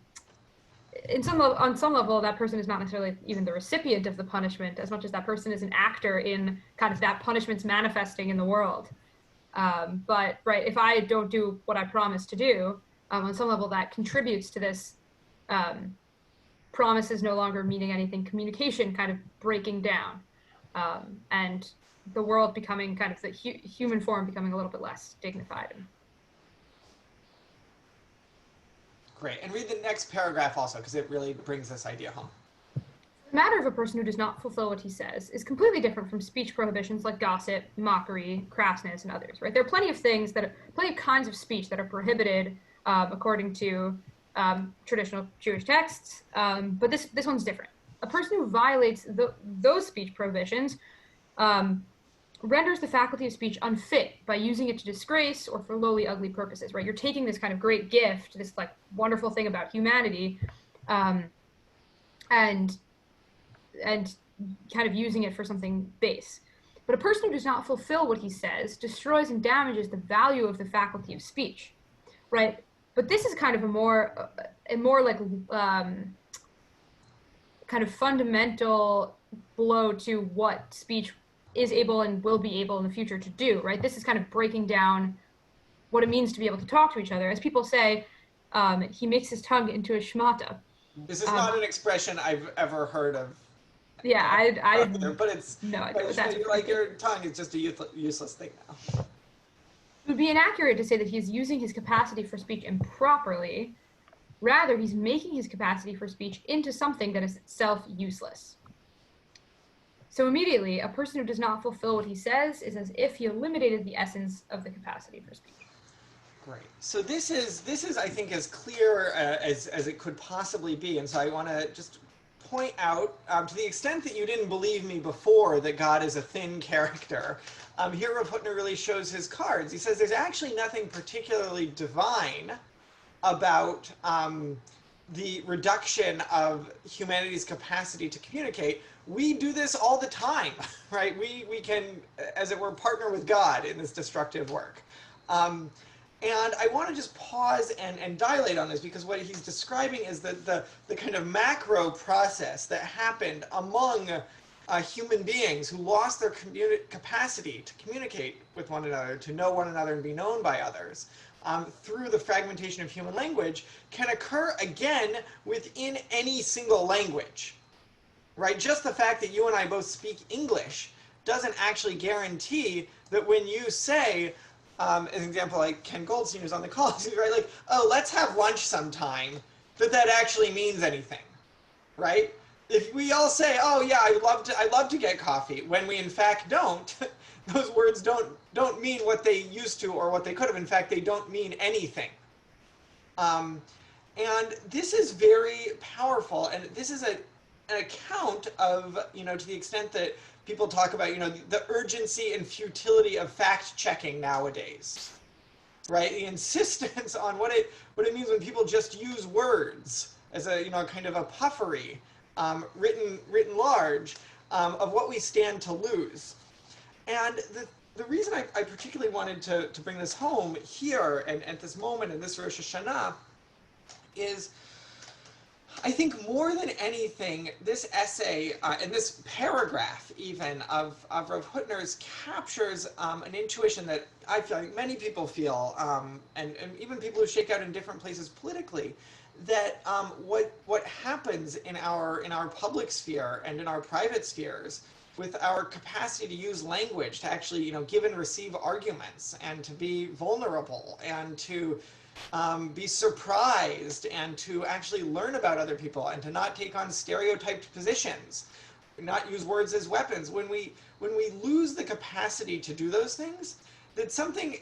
some level, that person is not necessarily even the recipient of the punishment, as much as that person is an actor in kind of that punishment's manifesting in the world. But right, if I don't do what I promise to do, on some level that contributes to this promises no longer meaning anything, communication kind of breaking down, and the world becoming kind of the human form becoming a little bit less dignified. Great. And read the next paragraph also, because it really brings this idea home. The matter of a person who does not fulfill what he says is completely different from speech prohibitions like gossip, mockery, crassness, and others, right? There are plenty of things plenty of kinds of speech that are prohibited according to traditional Jewish texts, but this one's different. A person who violates those speech prohibitions renders the faculty of speech unfit by using it to disgrace or for lowly, ugly purposes, right? You're taking this kind of great gift, this like wonderful thing about humanity, and kind of using it for something base. But a person who does not fulfill what he says destroys and damages the value of the faculty of speech, right? But this is kind of a more like kind of fundamental blow to what speech is able and will be able in the future to do, right? This is kind of breaking down what it means to be able to talk to each other. As people say, he makes his tongue into a schmata. This is not an expression I've ever heard of. Yeah, I but it's no idea what that's like your tongue is just a useless thing now. It would be inaccurate to say that he's using his capacity for speech improperly. Rather, he's making his capacity for speech into something that is itself useless. So immediately, a person who does not fulfill what he says is as if he eliminated the essence of the capacity for speech. Great. So this is I think as clear as it could possibly be, and so I want to just point out, to the extent that you didn't believe me before that God is a thin character, here Rav Hutner really shows his cards. He says there's actually nothing particularly divine about the reduction of humanity's capacity to communicate. We do this all the time, right? We can, as it were, partner with God in this destructive work. And I want to just pause and dilate on this, because what he's describing is the kind of macro process that happened among human beings who lost their capacity to communicate with one another, to know one another and be known by others, through the fragmentation of human language, can occur again within any single language, right? Just the fact that you and I both speak English doesn't actually guarantee that when you say, an example like Ken Goldstein, who's on the call, right? Like, oh, let's have lunch sometime, that actually means anything, right? If we all say, oh yeah, I'd love to get coffee, when we in fact don't, those words don't mean what they used to or what they could have. In fact, they don't mean anything. And this is very powerful, and this is an account of, to the extent that people talk about, the urgency and futility of fact-checking nowadays, right? The insistence on what it means when people just use words as a, kind of a puffery, written large, of what we stand to lose. And the reason I particularly wanted to bring this home here and at this moment in this Rosh Hashana is, I think more than anything, this essay and this paragraph even of Rav Hutner's captures an intuition that I feel like many people feel, and even people who shake out in different places politically, that what happens in our public sphere and in our private spheres with our capacity to use language to actually give and receive arguments and to be vulnerable and to be surprised and to actually learn about other people and to not take on stereotyped positions, not use words as weapons. When we lose the capacity to do those things, that something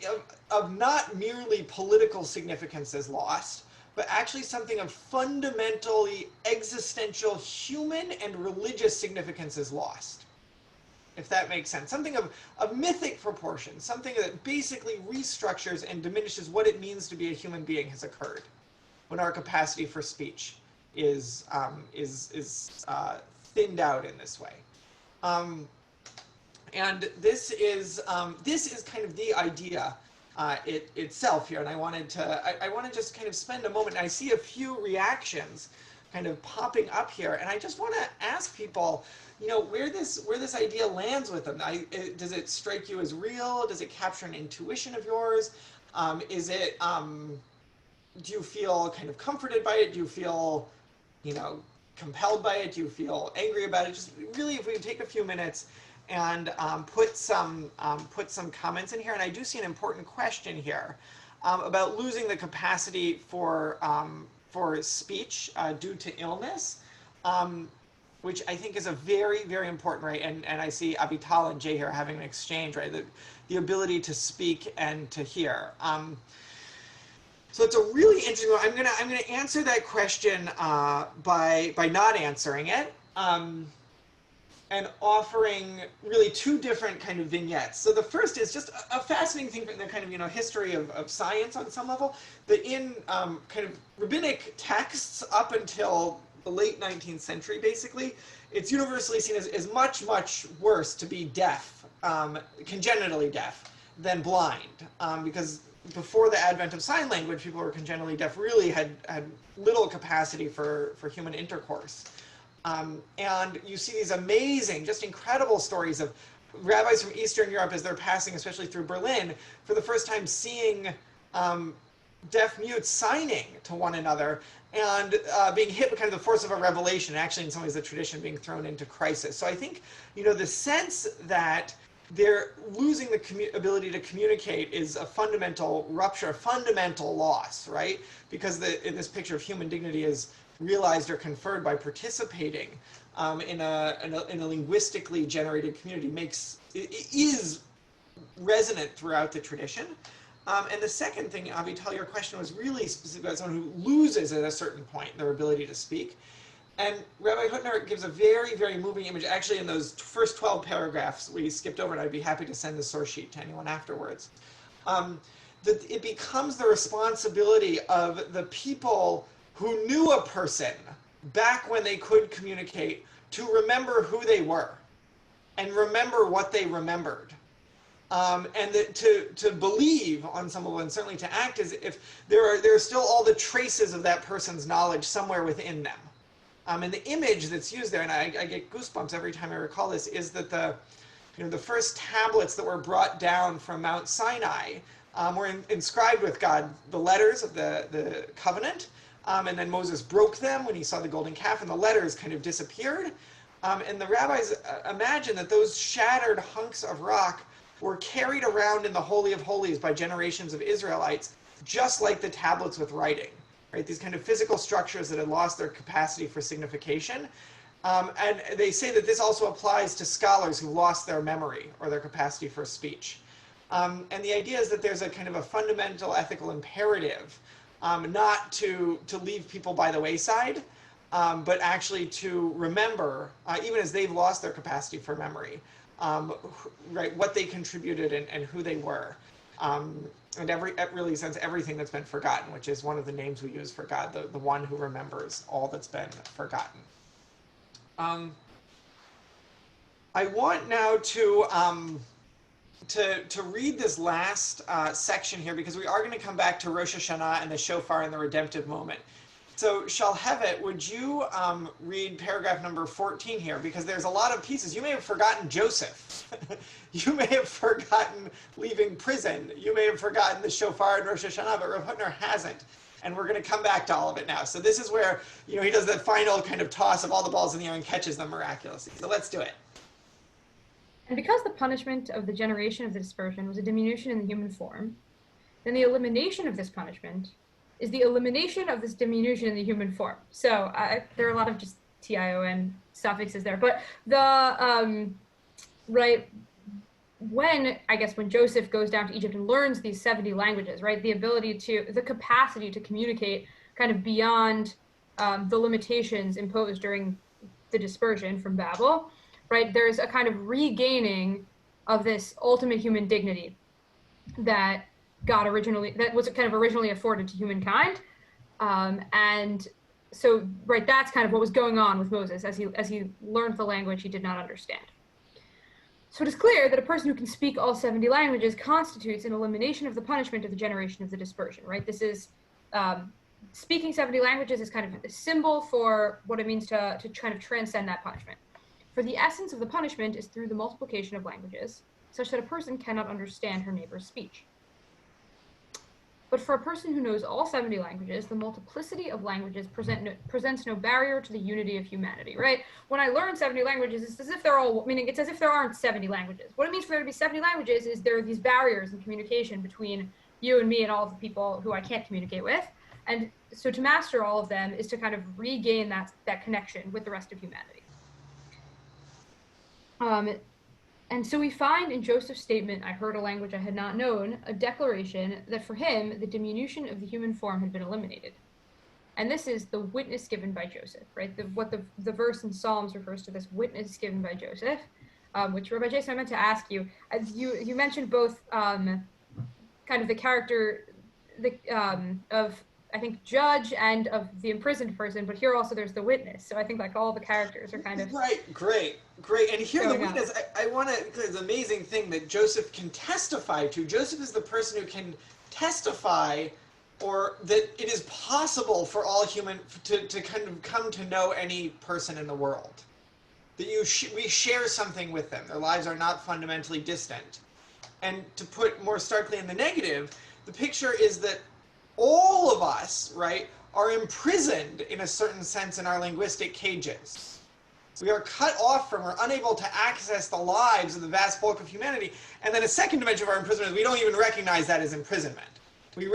of not merely political significance is lost, but actually something of fundamentally existential human and religious significance is lost, if that makes sense. Something of mythic proportions, something that basically restructures and diminishes what it means to be a human being has occurred when our capacity for speech is thinned out in this way. And this is kind of the idea itself here, and I want to just kind of spend a moment. And I see a few reactions kind of popping up here, and I just want to ask people, you know, where this idea lands with them. Does it strike you as real? Does it capture an intuition of yours? Do you feel kind of comforted by it? Do you feel, you know, compelled by it? Do you feel angry about it? Just really, if we could take a few minutes and put some comments in here. And I do see an important question here about losing the capacity for speech due to illness, which I think is a very, very important, right? And I see Avital and Jay here having an exchange, right? The ability to speak and to hear. So it's a really interesting one. I'm gonna answer that question by not answering it, and offering really two different kind of vignettes. So the first is just a fascinating thing from the kind of, you know, history of science on some level, that in kind of rabbinic texts up until the late 19th century, basically, it's universally seen as much, much worse to be deaf, congenitally deaf, than blind, because before the advent of sign language, people who were congenitally deaf really had little capacity for human intercourse. And you see these amazing, just incredible stories of rabbis from Eastern Europe as they're passing, especially through Berlin, for the first time seeing deaf mutes signing to one another and being hit with kind of the force of a revelation, actually in some ways the tradition being thrown into crisis. So I think, you know, the sense that they're losing the ability to communicate is a fundamental rupture, a fundamental loss, right? Because in this picture of human dignity is realized or conferred by participating in a linguistically generated community is resonant throughout the tradition. And the second thing, Avital, your question was really specific about someone who loses at a certain point their ability to speak. And Rabbi Hutner gives a very, very moving image. Actually, in those first 12 paragraphs we skipped over, and I'd be happy to send the source sheet to anyone afterwards. That it becomes the responsibility of the people who knew a person back when they could communicate to remember who they were and remember what they remembered. And to believe on some level, and certainly to act as if there are still all the traces of that person's knowledge somewhere within them. And the image that's used there, and I get goosebumps every time I recall this, is that the first tablets that were brought down from Mount Sinai were inscribed with God, the letters of the covenant, and then Moses broke them when he saw the golden calf, and the letters kind of disappeared. And the rabbis imagine that those shattered hunks of rock were carried around in the Holy of Holies by generations of Israelites, just like the tablets with writing. Right, these kind of physical structures that had lost their capacity for signification. And they say that this also applies to scholars who lost their memory or their capacity for speech. And the idea is that there's a kind of a fundamental ethical imperative not to leave people by the wayside, but actually to remember, even as they've lost their capacity for memory, right, what they contributed and who they were. And it really sense everything that's been forgotten, which is one of the names we use for God, the one who remembers all that's been forgotten. I want now to read this last section here, because we are going to come back to Rosh Hashana and the shofar and the redemptive moment. So Shalhevet, would you read paragraph number 14 here? Because there's a lot of pieces. You may have forgotten Joseph. You may have forgotten leaving prison. You may have forgotten the shofar and Rosh Hashanah, but Rav Hutner hasn't. And we're going to come back to all of it now. So this is where, you know, he does that final kind of toss of all the balls in the air and catches them miraculously. So let's do it. And because the punishment of the generation of the dispersion was a diminution in the human form, then the elimination of this punishment is the elimination of this diminution in the human form. So there are a lot of just TION suffixes there, but right, when Joseph goes down to Egypt and learns these 70 languages, right, the capacity to communicate kind of beyond the limitations imposed during the dispersion from Babel, right, there's a kind of regaining of this ultimate human dignity that was kind of originally afforded to humankind. And so, right, that's kind of what was going on with Moses as he learned the language he did not understand. So it is clear that a person who can speak all 70 languages constitutes an elimination of the punishment of the generation of the dispersion, right? This is speaking 70 languages is kind of a symbol for what it means to kind of transcend that punishment. For the essence of the punishment is through the multiplication of languages, such that a person cannot understand her neighbor's speech. But for a person who knows all 70 languages, the multiplicity of languages presents no barrier to the unity of humanity, right? When I learn 70 languages, it's as if they're all, meaning it's as if there aren't 70 languages. What it means for there to be 70 languages is there are these barriers in communication between you and me and all of the people who I can't communicate with. And so to master all of them is to kind of regain that connection with the rest of humanity. And so we find in Joseph's statement, "I heard a language I had not known," a declaration that for him, the diminution of the human form had been eliminated. And this is the witness given by Joseph, right? What the verse in Psalms refers to, this witness given by Joseph, which, Rabbi Jason, I meant to ask you, as you mentioned both kind of the character of, I think, judge and of the imprisoned person, but here also there's the witness. So I think like all the characters are kind of... Right, great. And here the witness, I want to, it's an amazing thing that Joseph can testify to. Joseph is the person who can testify, or that it is possible for all human to kind of come to know any person in the world. That we share something with them. Their lives are not fundamentally distant. And to put more starkly in the negative, the picture is that all of us, right, are imprisoned in a certain sense in our linguistic cages. We are cut off from, or unable to access the lives of the vast bulk of humanity. And then a second dimension of our imprisonment is we don't even recognize that as imprisonment. We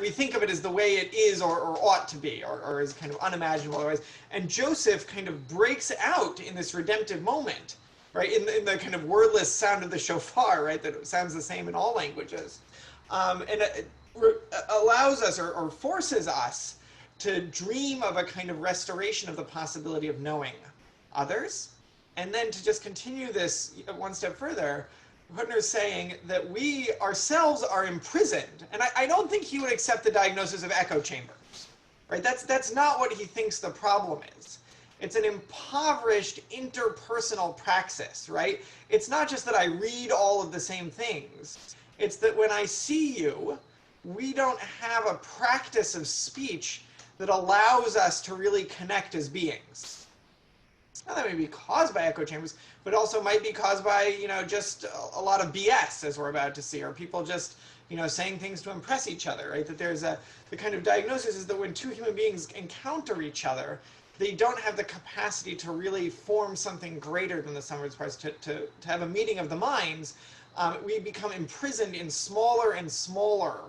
think of it as the way it is or ought to be, or as kind of unimaginable otherwise. And Joseph kind of breaks out in this redemptive moment, right, in the kind of wordless sound of the shofar, right, that sounds the same in all languages. Allows us or forces us to dream of a kind of restoration of the possibility of knowing others. And then to just continue this one step further, Hutner is saying that we ourselves are imprisoned. And I don't think he would accept the diagnosis of echo chambers, right? That's not what he thinks the problem is. It's an impoverished interpersonal praxis, right? It's not just that I read all of the same things. It's that when I see you, we don't have a practice of speech that allows us to really connect as beings. Now, that may be caused by echo chambers, but also might be caused by, just a lot of BS, as we're about to see, or people just, saying things to impress each other, right? That there's the kind of diagnosis is that when two human beings encounter each other, they don't have the capacity to really form something greater than the sum of its parts, to have a meeting of the minds. We become imprisoned in smaller and smaller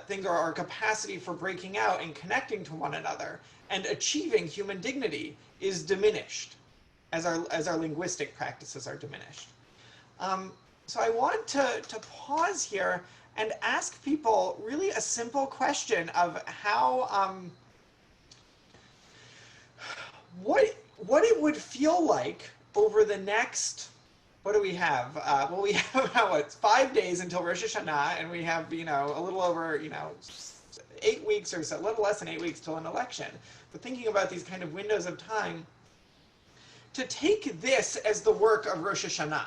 things, or our capacity for breaking out and connecting to one another and achieving human dignity is diminished as our linguistic practices are diminished. So I want to pause here and ask people really a simple question of how what it would feel like over the next, what do we have? Well, we have 5 days until Rosh Hashana, and we have, a little over, 8 weeks or so, a little less than 8 weeks till an election. But thinking about these kind of windows of time, to take this as the work of Rosh Hashana,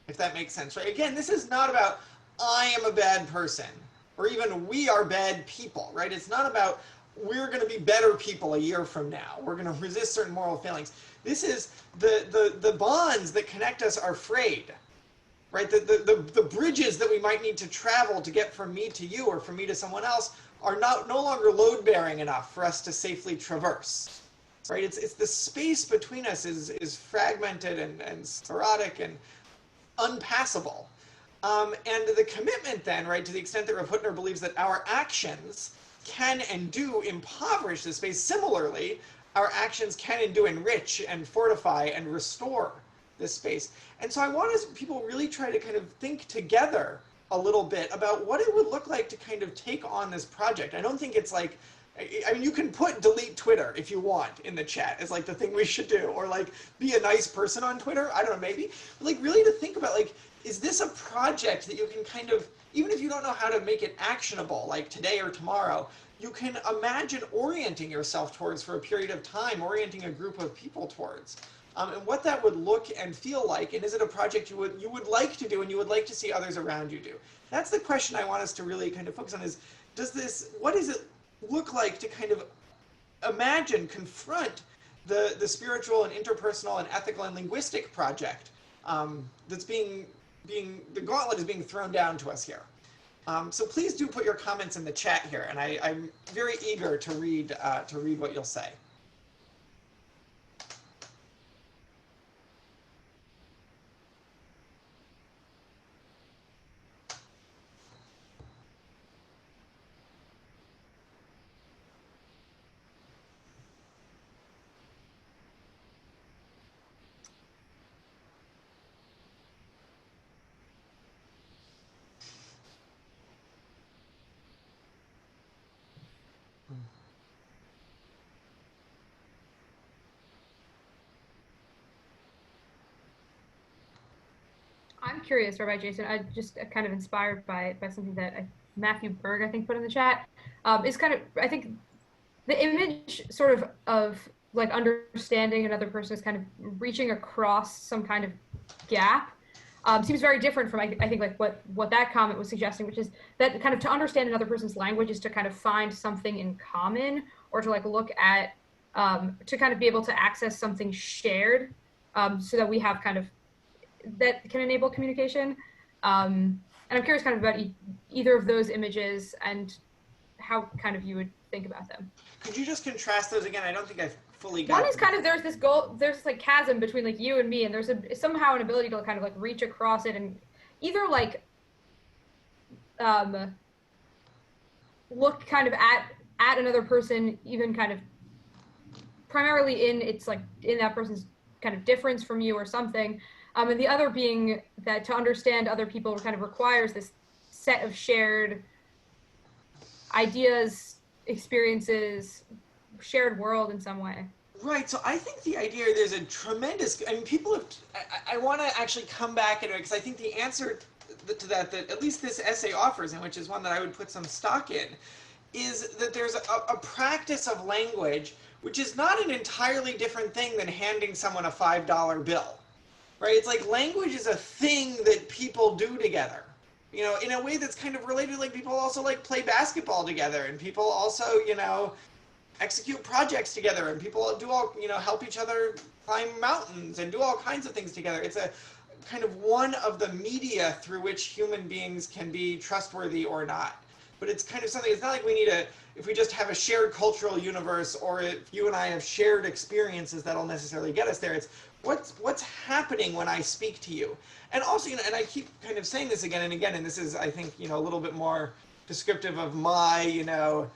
if that makes sense, right? Again, this is not about I am a bad person, or even we are bad people, right? It's not about we're going to be better people a year from now. We're going to resist certain moral failings. This is the bonds that connect us are frayed, right? The bridges that we might need to travel to get from me to you or from me to someone else are no longer load-bearing enough for us to safely traverse, right? It's the space between us is fragmented and sporadic and unpassable. And the commitment then, right, to the extent that Rav Hutner believes that our actions can and do impoverish the space, similarly, our actions can and do enrich and fortify and restore this space. And so I want people really try to kind of think together a little bit about what it would look like to kind of take on this project. I don't think it's like, I mean, you can put delete Twitter if you want in the chat as like the thing we should do, or like be a nice person on Twitter. I don't know, maybe. But like really to think about, like, is this a project that you can kind of, even if you don't know how to make it actionable, like today or tomorrow, you can imagine orienting yourself towards for a period of time, orienting a group of people towards. And what that would look and feel like, and is it a project you would like to do and you would like to see others around you do? That's the question I want us to really kind of focus on is, what is it look like to kind of imagine, confront the spiritual and interpersonal and ethical and linguistic project that's the gauntlet is being thrown down to us here. So please do put your comments in the chat here, and I'm very eager to read what you'll say. I'm curious, Rabbi Jason. I just kind of inspired by something that Matthew Berg, I think, put in the chat. Is kind of, I think, the image sort of like understanding another person is kind of reaching across some kind of gap. Seems very different from I think like what that comment was suggesting, which is that kind of to understand another person's language is to kind of find something in common, or to like look at to kind of be able to access something shared, so that we have kind of that can enable communication. And I'm curious kind of about either of those images and how kind of you would think about them. Could you just contrast those again? I don't think I fully got. One is kind of there's this like chasm between like you and me, and there's somehow an ability to kind of like reach across it and either like look kind of at another person, even kind of primarily in it's like in that person's kind of difference from you or something. And the other being that to understand other people kind of requires this set of shared ideas, experiences, shared world in some way. Right. So I think the idea there's a tremendous, I mean, people have, I want to actually come back into it because I think the answer to that at least this essay offers, and which is one that I would put some stock in, is that there's a practice of language which is not an entirely different thing than handing someone a $5 bill. Right? It's like language is a thing that people do together, you know, in a way that's kind of related. Like people also like play basketball together, and people also, you know, execute projects together, and people do all, you know, help each other climb mountains and do all kinds of things together. It's a kind of one of the media through which human beings can be trustworthy or not. But it's kind of something, it's not like we need if we just have a shared cultural universe, or if you and I have shared experiences, that'll necessarily get us there. It's what's happening when I speak to you. And also, you know, and I keep kind of saying this again and again, and this is, I think, you know, a little bit more descriptive of my, you know,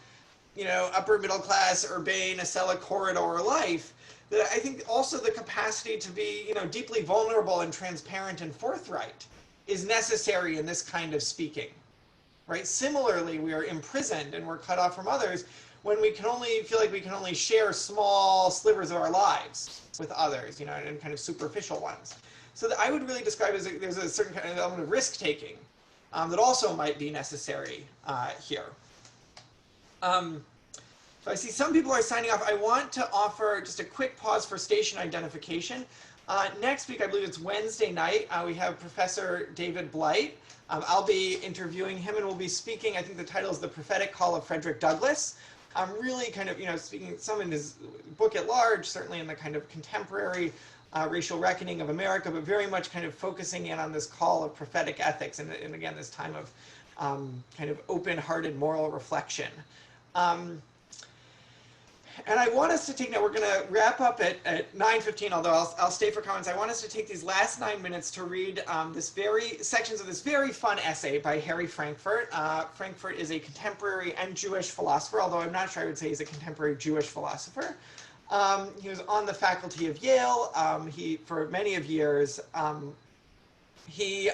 upper middle class, urbane, Acela corridor life, that I think also the capacity to be, you know, deeply vulnerable and transparent and forthright is necessary in this kind of speaking, right? Similarly, we are imprisoned and we're cut off from others when we can only feel like we can only share small slivers of our lives with others, you know, and kind of superficial ones. So that I would really describe as there's a certain kind of element of risk-taking that also might be necessary here. So I see some people are signing off. I want to offer just a quick pause for station identification. Next week, I believe it's Wednesday night, we have Professor David Blight. I'll be interviewing him, and we'll be speaking, I think the title is The Prophetic Call of Frederick Douglass. I'm really kind of, you know, speaking some in his book at large, certainly in the kind of contemporary racial reckoning of America, but very much kind of focusing in on this call of prophetic ethics, and again, this time of kind of open-hearted moral reflection. And I want us to take, now we're going to wrap up at 9:15, although I'll stay for comments. I want us to take these last 9 minutes to read sections of this very fun essay by Harry Frankfurt. Frankfurt is a contemporary and Jewish philosopher, although I'm not sure I would say he's a contemporary Jewish philosopher. He was on the faculty of Yale. For many of years, he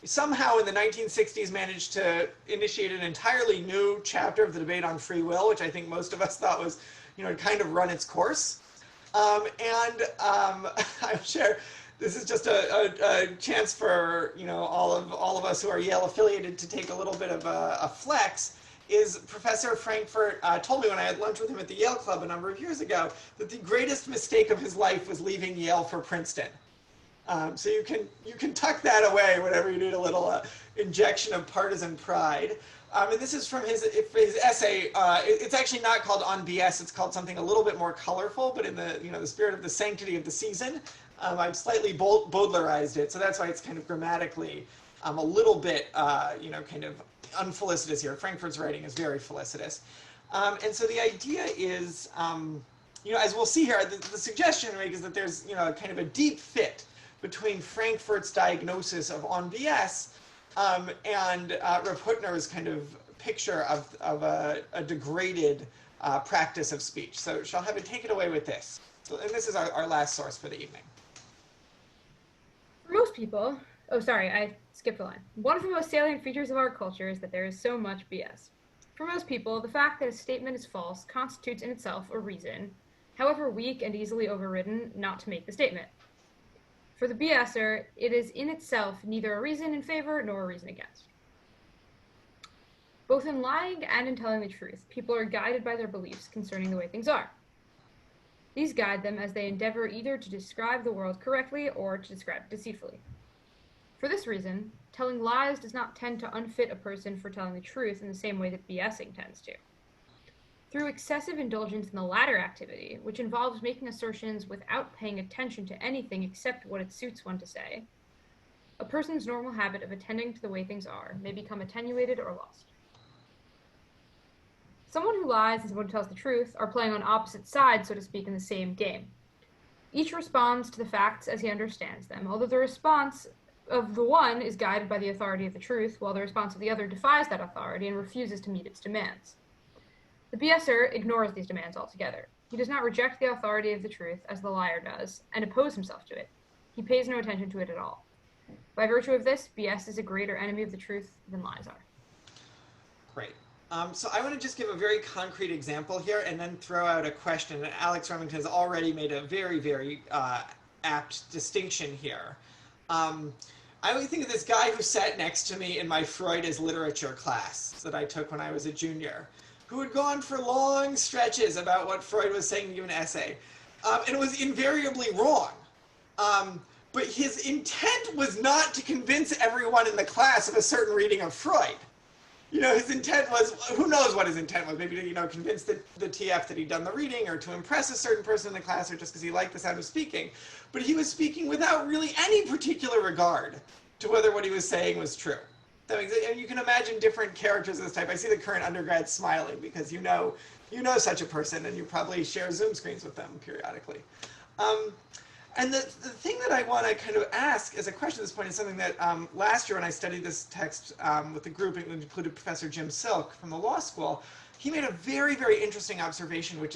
somehow in the 1960s managed to initiate an entirely new chapter of the debate on free will, which I think most of us thought was, you know, kind of run its course. I'm sure this is just a chance for, you know, all of us who are Yale affiliated to take a little bit of a flex. Is Professor Frankfurt told me when I had lunch with him at the Yale Club a number of years ago that the greatest mistake of his life was leaving Yale for Princeton. So you can tuck that away whenever you need a little injection of partisan pride. And this is from his essay. It's actually not called On BS. It's called something a little bit more colorful, but in the spirit of the sanctity of the season, I've slightly Baudelarized it. So that's why it's kind of grammatically a little bit, kind of unfelicitous here. Frankfurt's writing is very felicitous. And so the idea is, as we'll see here, the suggestion I make is that there's, kind of a deep fit between Frankfurt's diagnosis of On BS and Rav Hutner's kind of picture of a degraded practice of speech. So shall have it take it away with this. And this is our last source for the evening. For most people, oh, sorry, I skipped a line. One of the most salient features of our culture is that there is so much BS. For most people, the fact that a statement is false constitutes in itself a reason, however weak and easily overridden, not to make the statement. For the BSer, it is in itself neither a reason in favor nor a reason against. Both in lying and in telling the truth, people are guided by their beliefs concerning the way things are. These guide them as they endeavor either to describe the world correctly or to describe it deceitfully. For this reason, telling lies does not tend to unfit a person for telling the truth in the same way that BSing tends to. Through excessive indulgence in the latter activity, which involves making assertions without paying attention to anything except what it suits one to say, a person's normal habit of attending to the way things are may become attenuated or lost. Someone who lies and someone who tells the truth are playing on opposite sides, so to speak, in the same game. Each responds to the facts as he understands them, although the response of the one is guided by the authority of the truth, while the response of the other defies that authority and refuses to meet its demands. The BSer ignores these demands altogether. He does not reject the authority of the truth, as the liar does, and oppose himself to it. He pays no attention to it at all. By virtue of this, BS is a greater enemy of the truth than lies are. Great. So I want to just give a very concrete example here and then throw out a question. And Alex Remington has already made a very, very apt distinction here. I always think of this guy who sat next to me in my Freud as literature class that I took when I was a junior, who had gone for long stretches about what Freud was saying to give an essay. And it was invariably wrong. But his intent was not to convince everyone in the class of a certain reading of Freud. His intent was, who knows what his intent was, maybe to, convince the TF that he'd done the reading or to impress a certain person in the class or just because he liked the sound of speaking. But he was speaking without really any particular regard to whether what he was saying was true. And you can imagine different characters of this type. I see the current undergrads smiling because you know such a person and you probably share Zoom screens with them periodically. And the thing that I want to kind of ask as a question at this point is something that last year when I studied this text with the group, it included Professor Jim Silk from the law school. He made a very, very interesting observation, which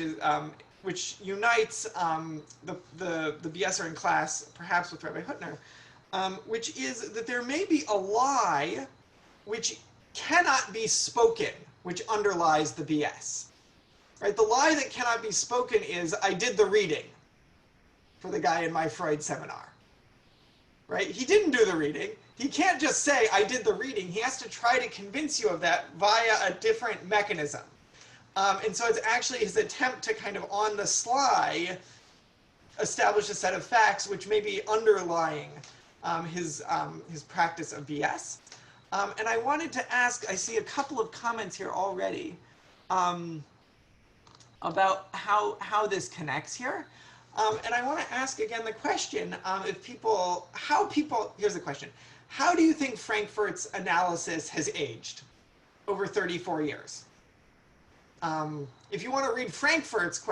unites the BSer in class, perhaps with Rabbi Hutner, which is that there may be a lie which cannot be spoken, which underlies the BS. Right? The lie that cannot be spoken is, I did the reading for the guy in my Freud seminar. Right? He didn't do the reading. He can't just say, I did the reading. He has to try to convince you of that via a different mechanism. And so it's actually his attempt to kind of on the sly establish a set of facts which may be underlying his practice of BS. And I wanted to ask, I see a couple of comments here already about how this connects here. And I want to ask again the question, here's the question. How do you think Frankfurt's analysis has aged over 34 years? If you want to read Frankfurt's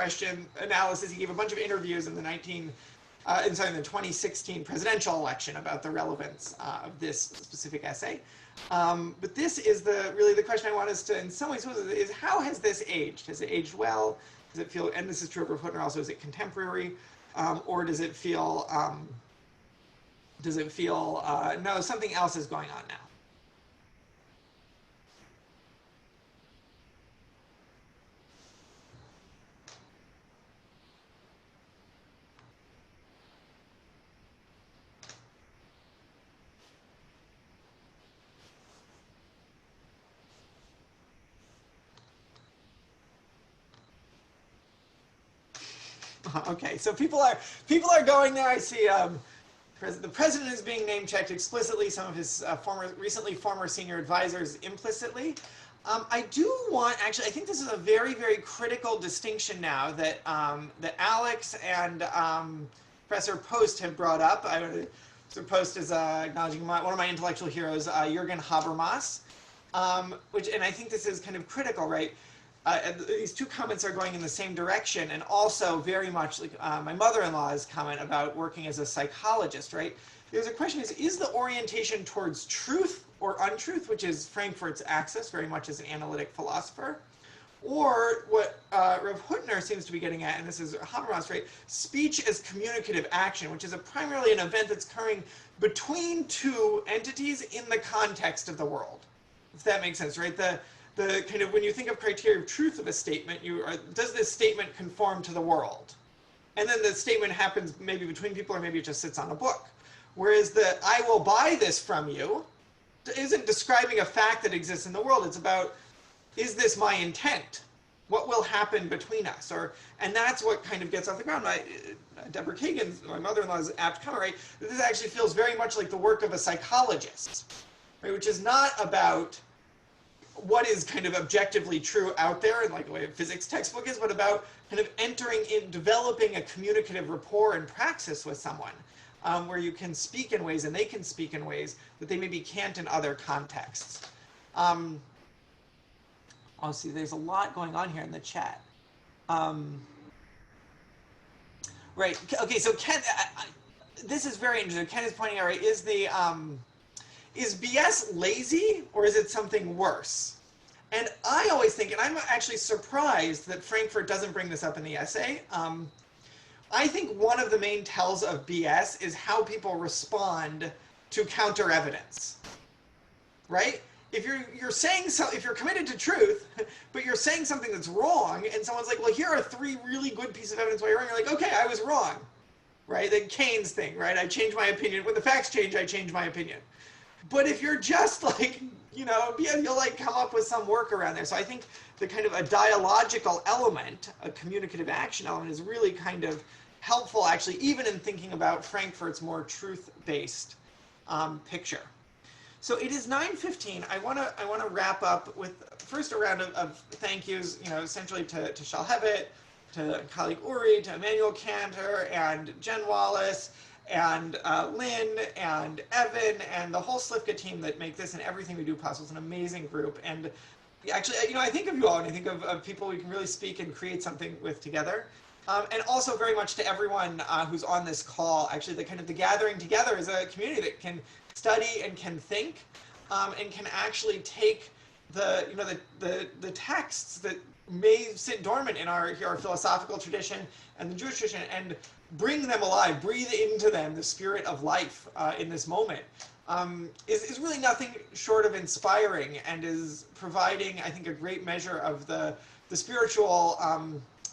analysis, he gave a bunch of interviews in the 2016 presidential election about the relevance of this specific essay. But this is really the question I want us to, in some ways, is how has this aged? Has it aged well? Does it feel, and this is true of Hutner also, is it contemporary? Or does it feel, no, something else is going on now? Okay, so people are going there. I see the president is being name checked explicitly. Some of his former senior advisors implicitly. I do want, actually, I think this is a very, very critical distinction now that that Alex and Professor Post have brought up. Professor Post is acknowledging one of my intellectual heroes, Jürgen Habermas, and I think this is kind of critical, right? These two comments are going in the same direction, and also very much like my mother-in-law's comment about working as a psychologist, right? There's a question is the orientation towards truth or untruth, which is Frankfurt's axis, very much as an analytic philosopher, or what Rav Hutner seems to be getting at, and this is Habermas, right? Speech as communicative action, which is primarily an event that's occurring between two entities in the context of the world, if that makes sense, right? The kind of, when you think of criteria of truth of a statement, does this statement conform to the world? And then the statement happens maybe between people, or maybe it just sits on a book. Whereas the I will buy this from you isn't describing a fact that exists in the world. It's about, is this my intent? What will happen between us? And that's what kind of gets off the ground. Deborah Kagan, my mother-in-law's apt comment, right? This actually feels very much like the work of a psychologist, right? Which is not about what is kind of objectively true out there, and like the way a physics textbook is, but about kind of entering in, developing a communicative rapport and praxis with someone, where you can speak in ways and they can speak in ways that they maybe can't in other contexts. Oh, see, there's a lot going on here in the chat. Right. Okay. So Ken, this is very interesting. Ken is pointing out, right? Is BS lazy, or is it something worse? And I always think, and I'm actually surprised that Frankfurt doesn't bring this up in the essay. I think one of the main tells of BS is how people respond to counter evidence, right? If you're saying if you're committed to truth, but you're saying something that's wrong, and someone's like, well, here are 3 really good pieces of evidence why you're wrong, you're like, okay, I was wrong, right? The Keynes thing, right? I changed my opinion. When the facts change, I change my opinion. But if you're just like, you'll like come up with some workaround there. So I think the kind of a dialogical element, a communicative action element, is really kind of helpful, actually, even in thinking about Frankfurt's more truth-based picture. So it is 9:15. I want to wrap up with first a round of thank yous, essentially to Shalhevet, to colleague Uri, to Emmanuel Cantor, and Jen Wallace, and Lynn, and Evan, and the whole Slifka team that make this and everything we do possible. It's an amazing group. And actually, I think of you all, and I think of people we can really speak and create something with together. And also very much to everyone who's on this call. Actually, the gathering together is a community that can study and can think, and can actually take the texts that may sit dormant in our philosophical tradition and the Jewish tradition, and bring them alive, breathe into them the spirit of life in this moment, is really nothing short of inspiring, and is providing, I think, a great measure of the spiritual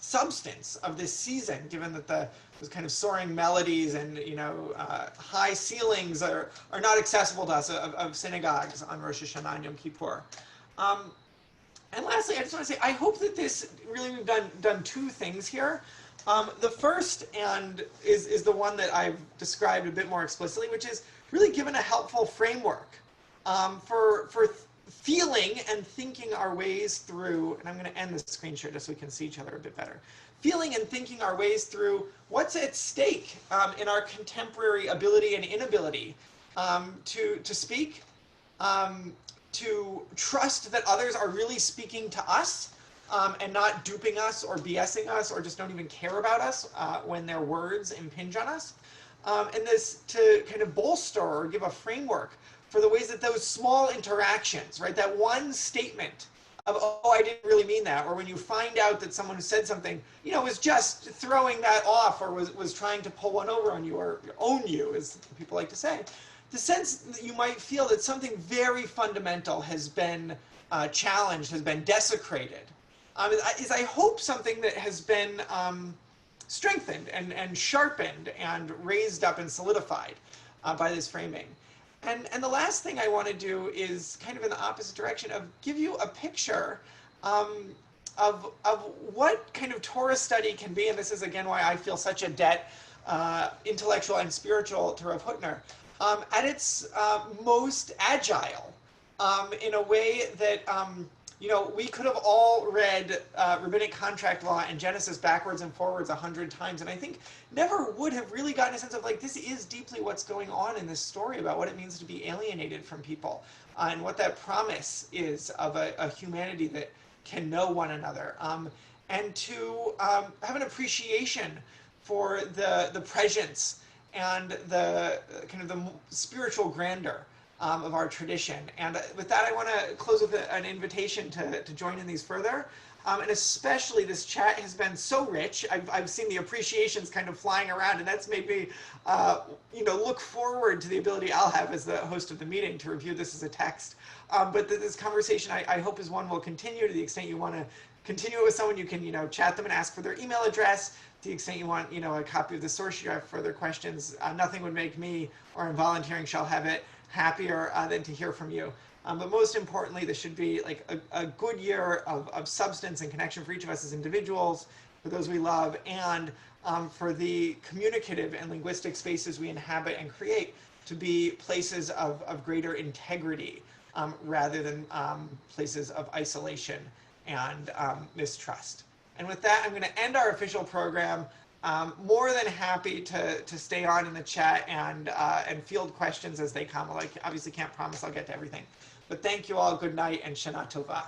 substance of this season, given that those kind of soaring melodies and high ceilings are not accessible to us of synagogues on Rosh Hashana and Yom Kippur. And lastly, I just want to say, I hope that we've done 2 things here. The first is the one that I've described a bit more explicitly, which is really given a helpful framework for feeling and thinking our ways through, and I'm going to end the screen share just so we can see each other a bit better. Feeling and thinking our ways through what's at stake in our contemporary ability and inability to speak, to trust that others are really speaking to us, and not duping us or BSing us, or just don't even care about us when their words impinge on us. And this to kind of bolster or give a framework for the ways that those small interactions, right, that one statement of, oh, I didn't really mean that, or when you find out that someone who said something, was just throwing that off, or was trying to pull one over on you, or own you, as people like to say, the sense that you might feel that something very fundamental has been challenged, has been desecrated, is I hope something that has been strengthened and sharpened and raised up and solidified by this framing. And the last thing I want to do is kind of in the opposite direction of give you a picture of what kind of Torah study can be, and this is again why I feel such a debt, intellectual and spiritual, to Rav Hutner, at its most agile, in a way that You know, we could have all read rabbinic contract law and Genesis backwards and forwards 100 times, and I think never would have really gotten a sense of, like, this is deeply what's going on in this story about what it means to be alienated from people, and what that promise is of a humanity that can know one another, and to have an appreciation for the presence and the kind of the spiritual grandeur of our tradition. And with that, I want to close with an invitation to join in these further. And especially, this chat has been so rich. I've seen the appreciations kind of flying around, and that's made me, look forward to the ability I'll have as the host of the meeting to review this as a text. But this conversation, I hope, is one we'll continue. To the extent you want to continue it with someone, you can, chat them and ask for their email address. To the extent you want, a copy of the source sheet, you have further questions. Nothing would make me, or in volunteering shall have it, happier than to hear from you. But most importantly, this should be like a good year of substance and connection for each of us as individuals, for those we love, and for the communicative and linguistic spaces we inhabit and create to be places of greater integrity rather than places of isolation and mistrust. And with that, I'm going to end our official program. More than happy to stay on in the chat and field questions as they come. I obviously can't promise I'll get to everything. But thank you all. Good night and Shana Tova.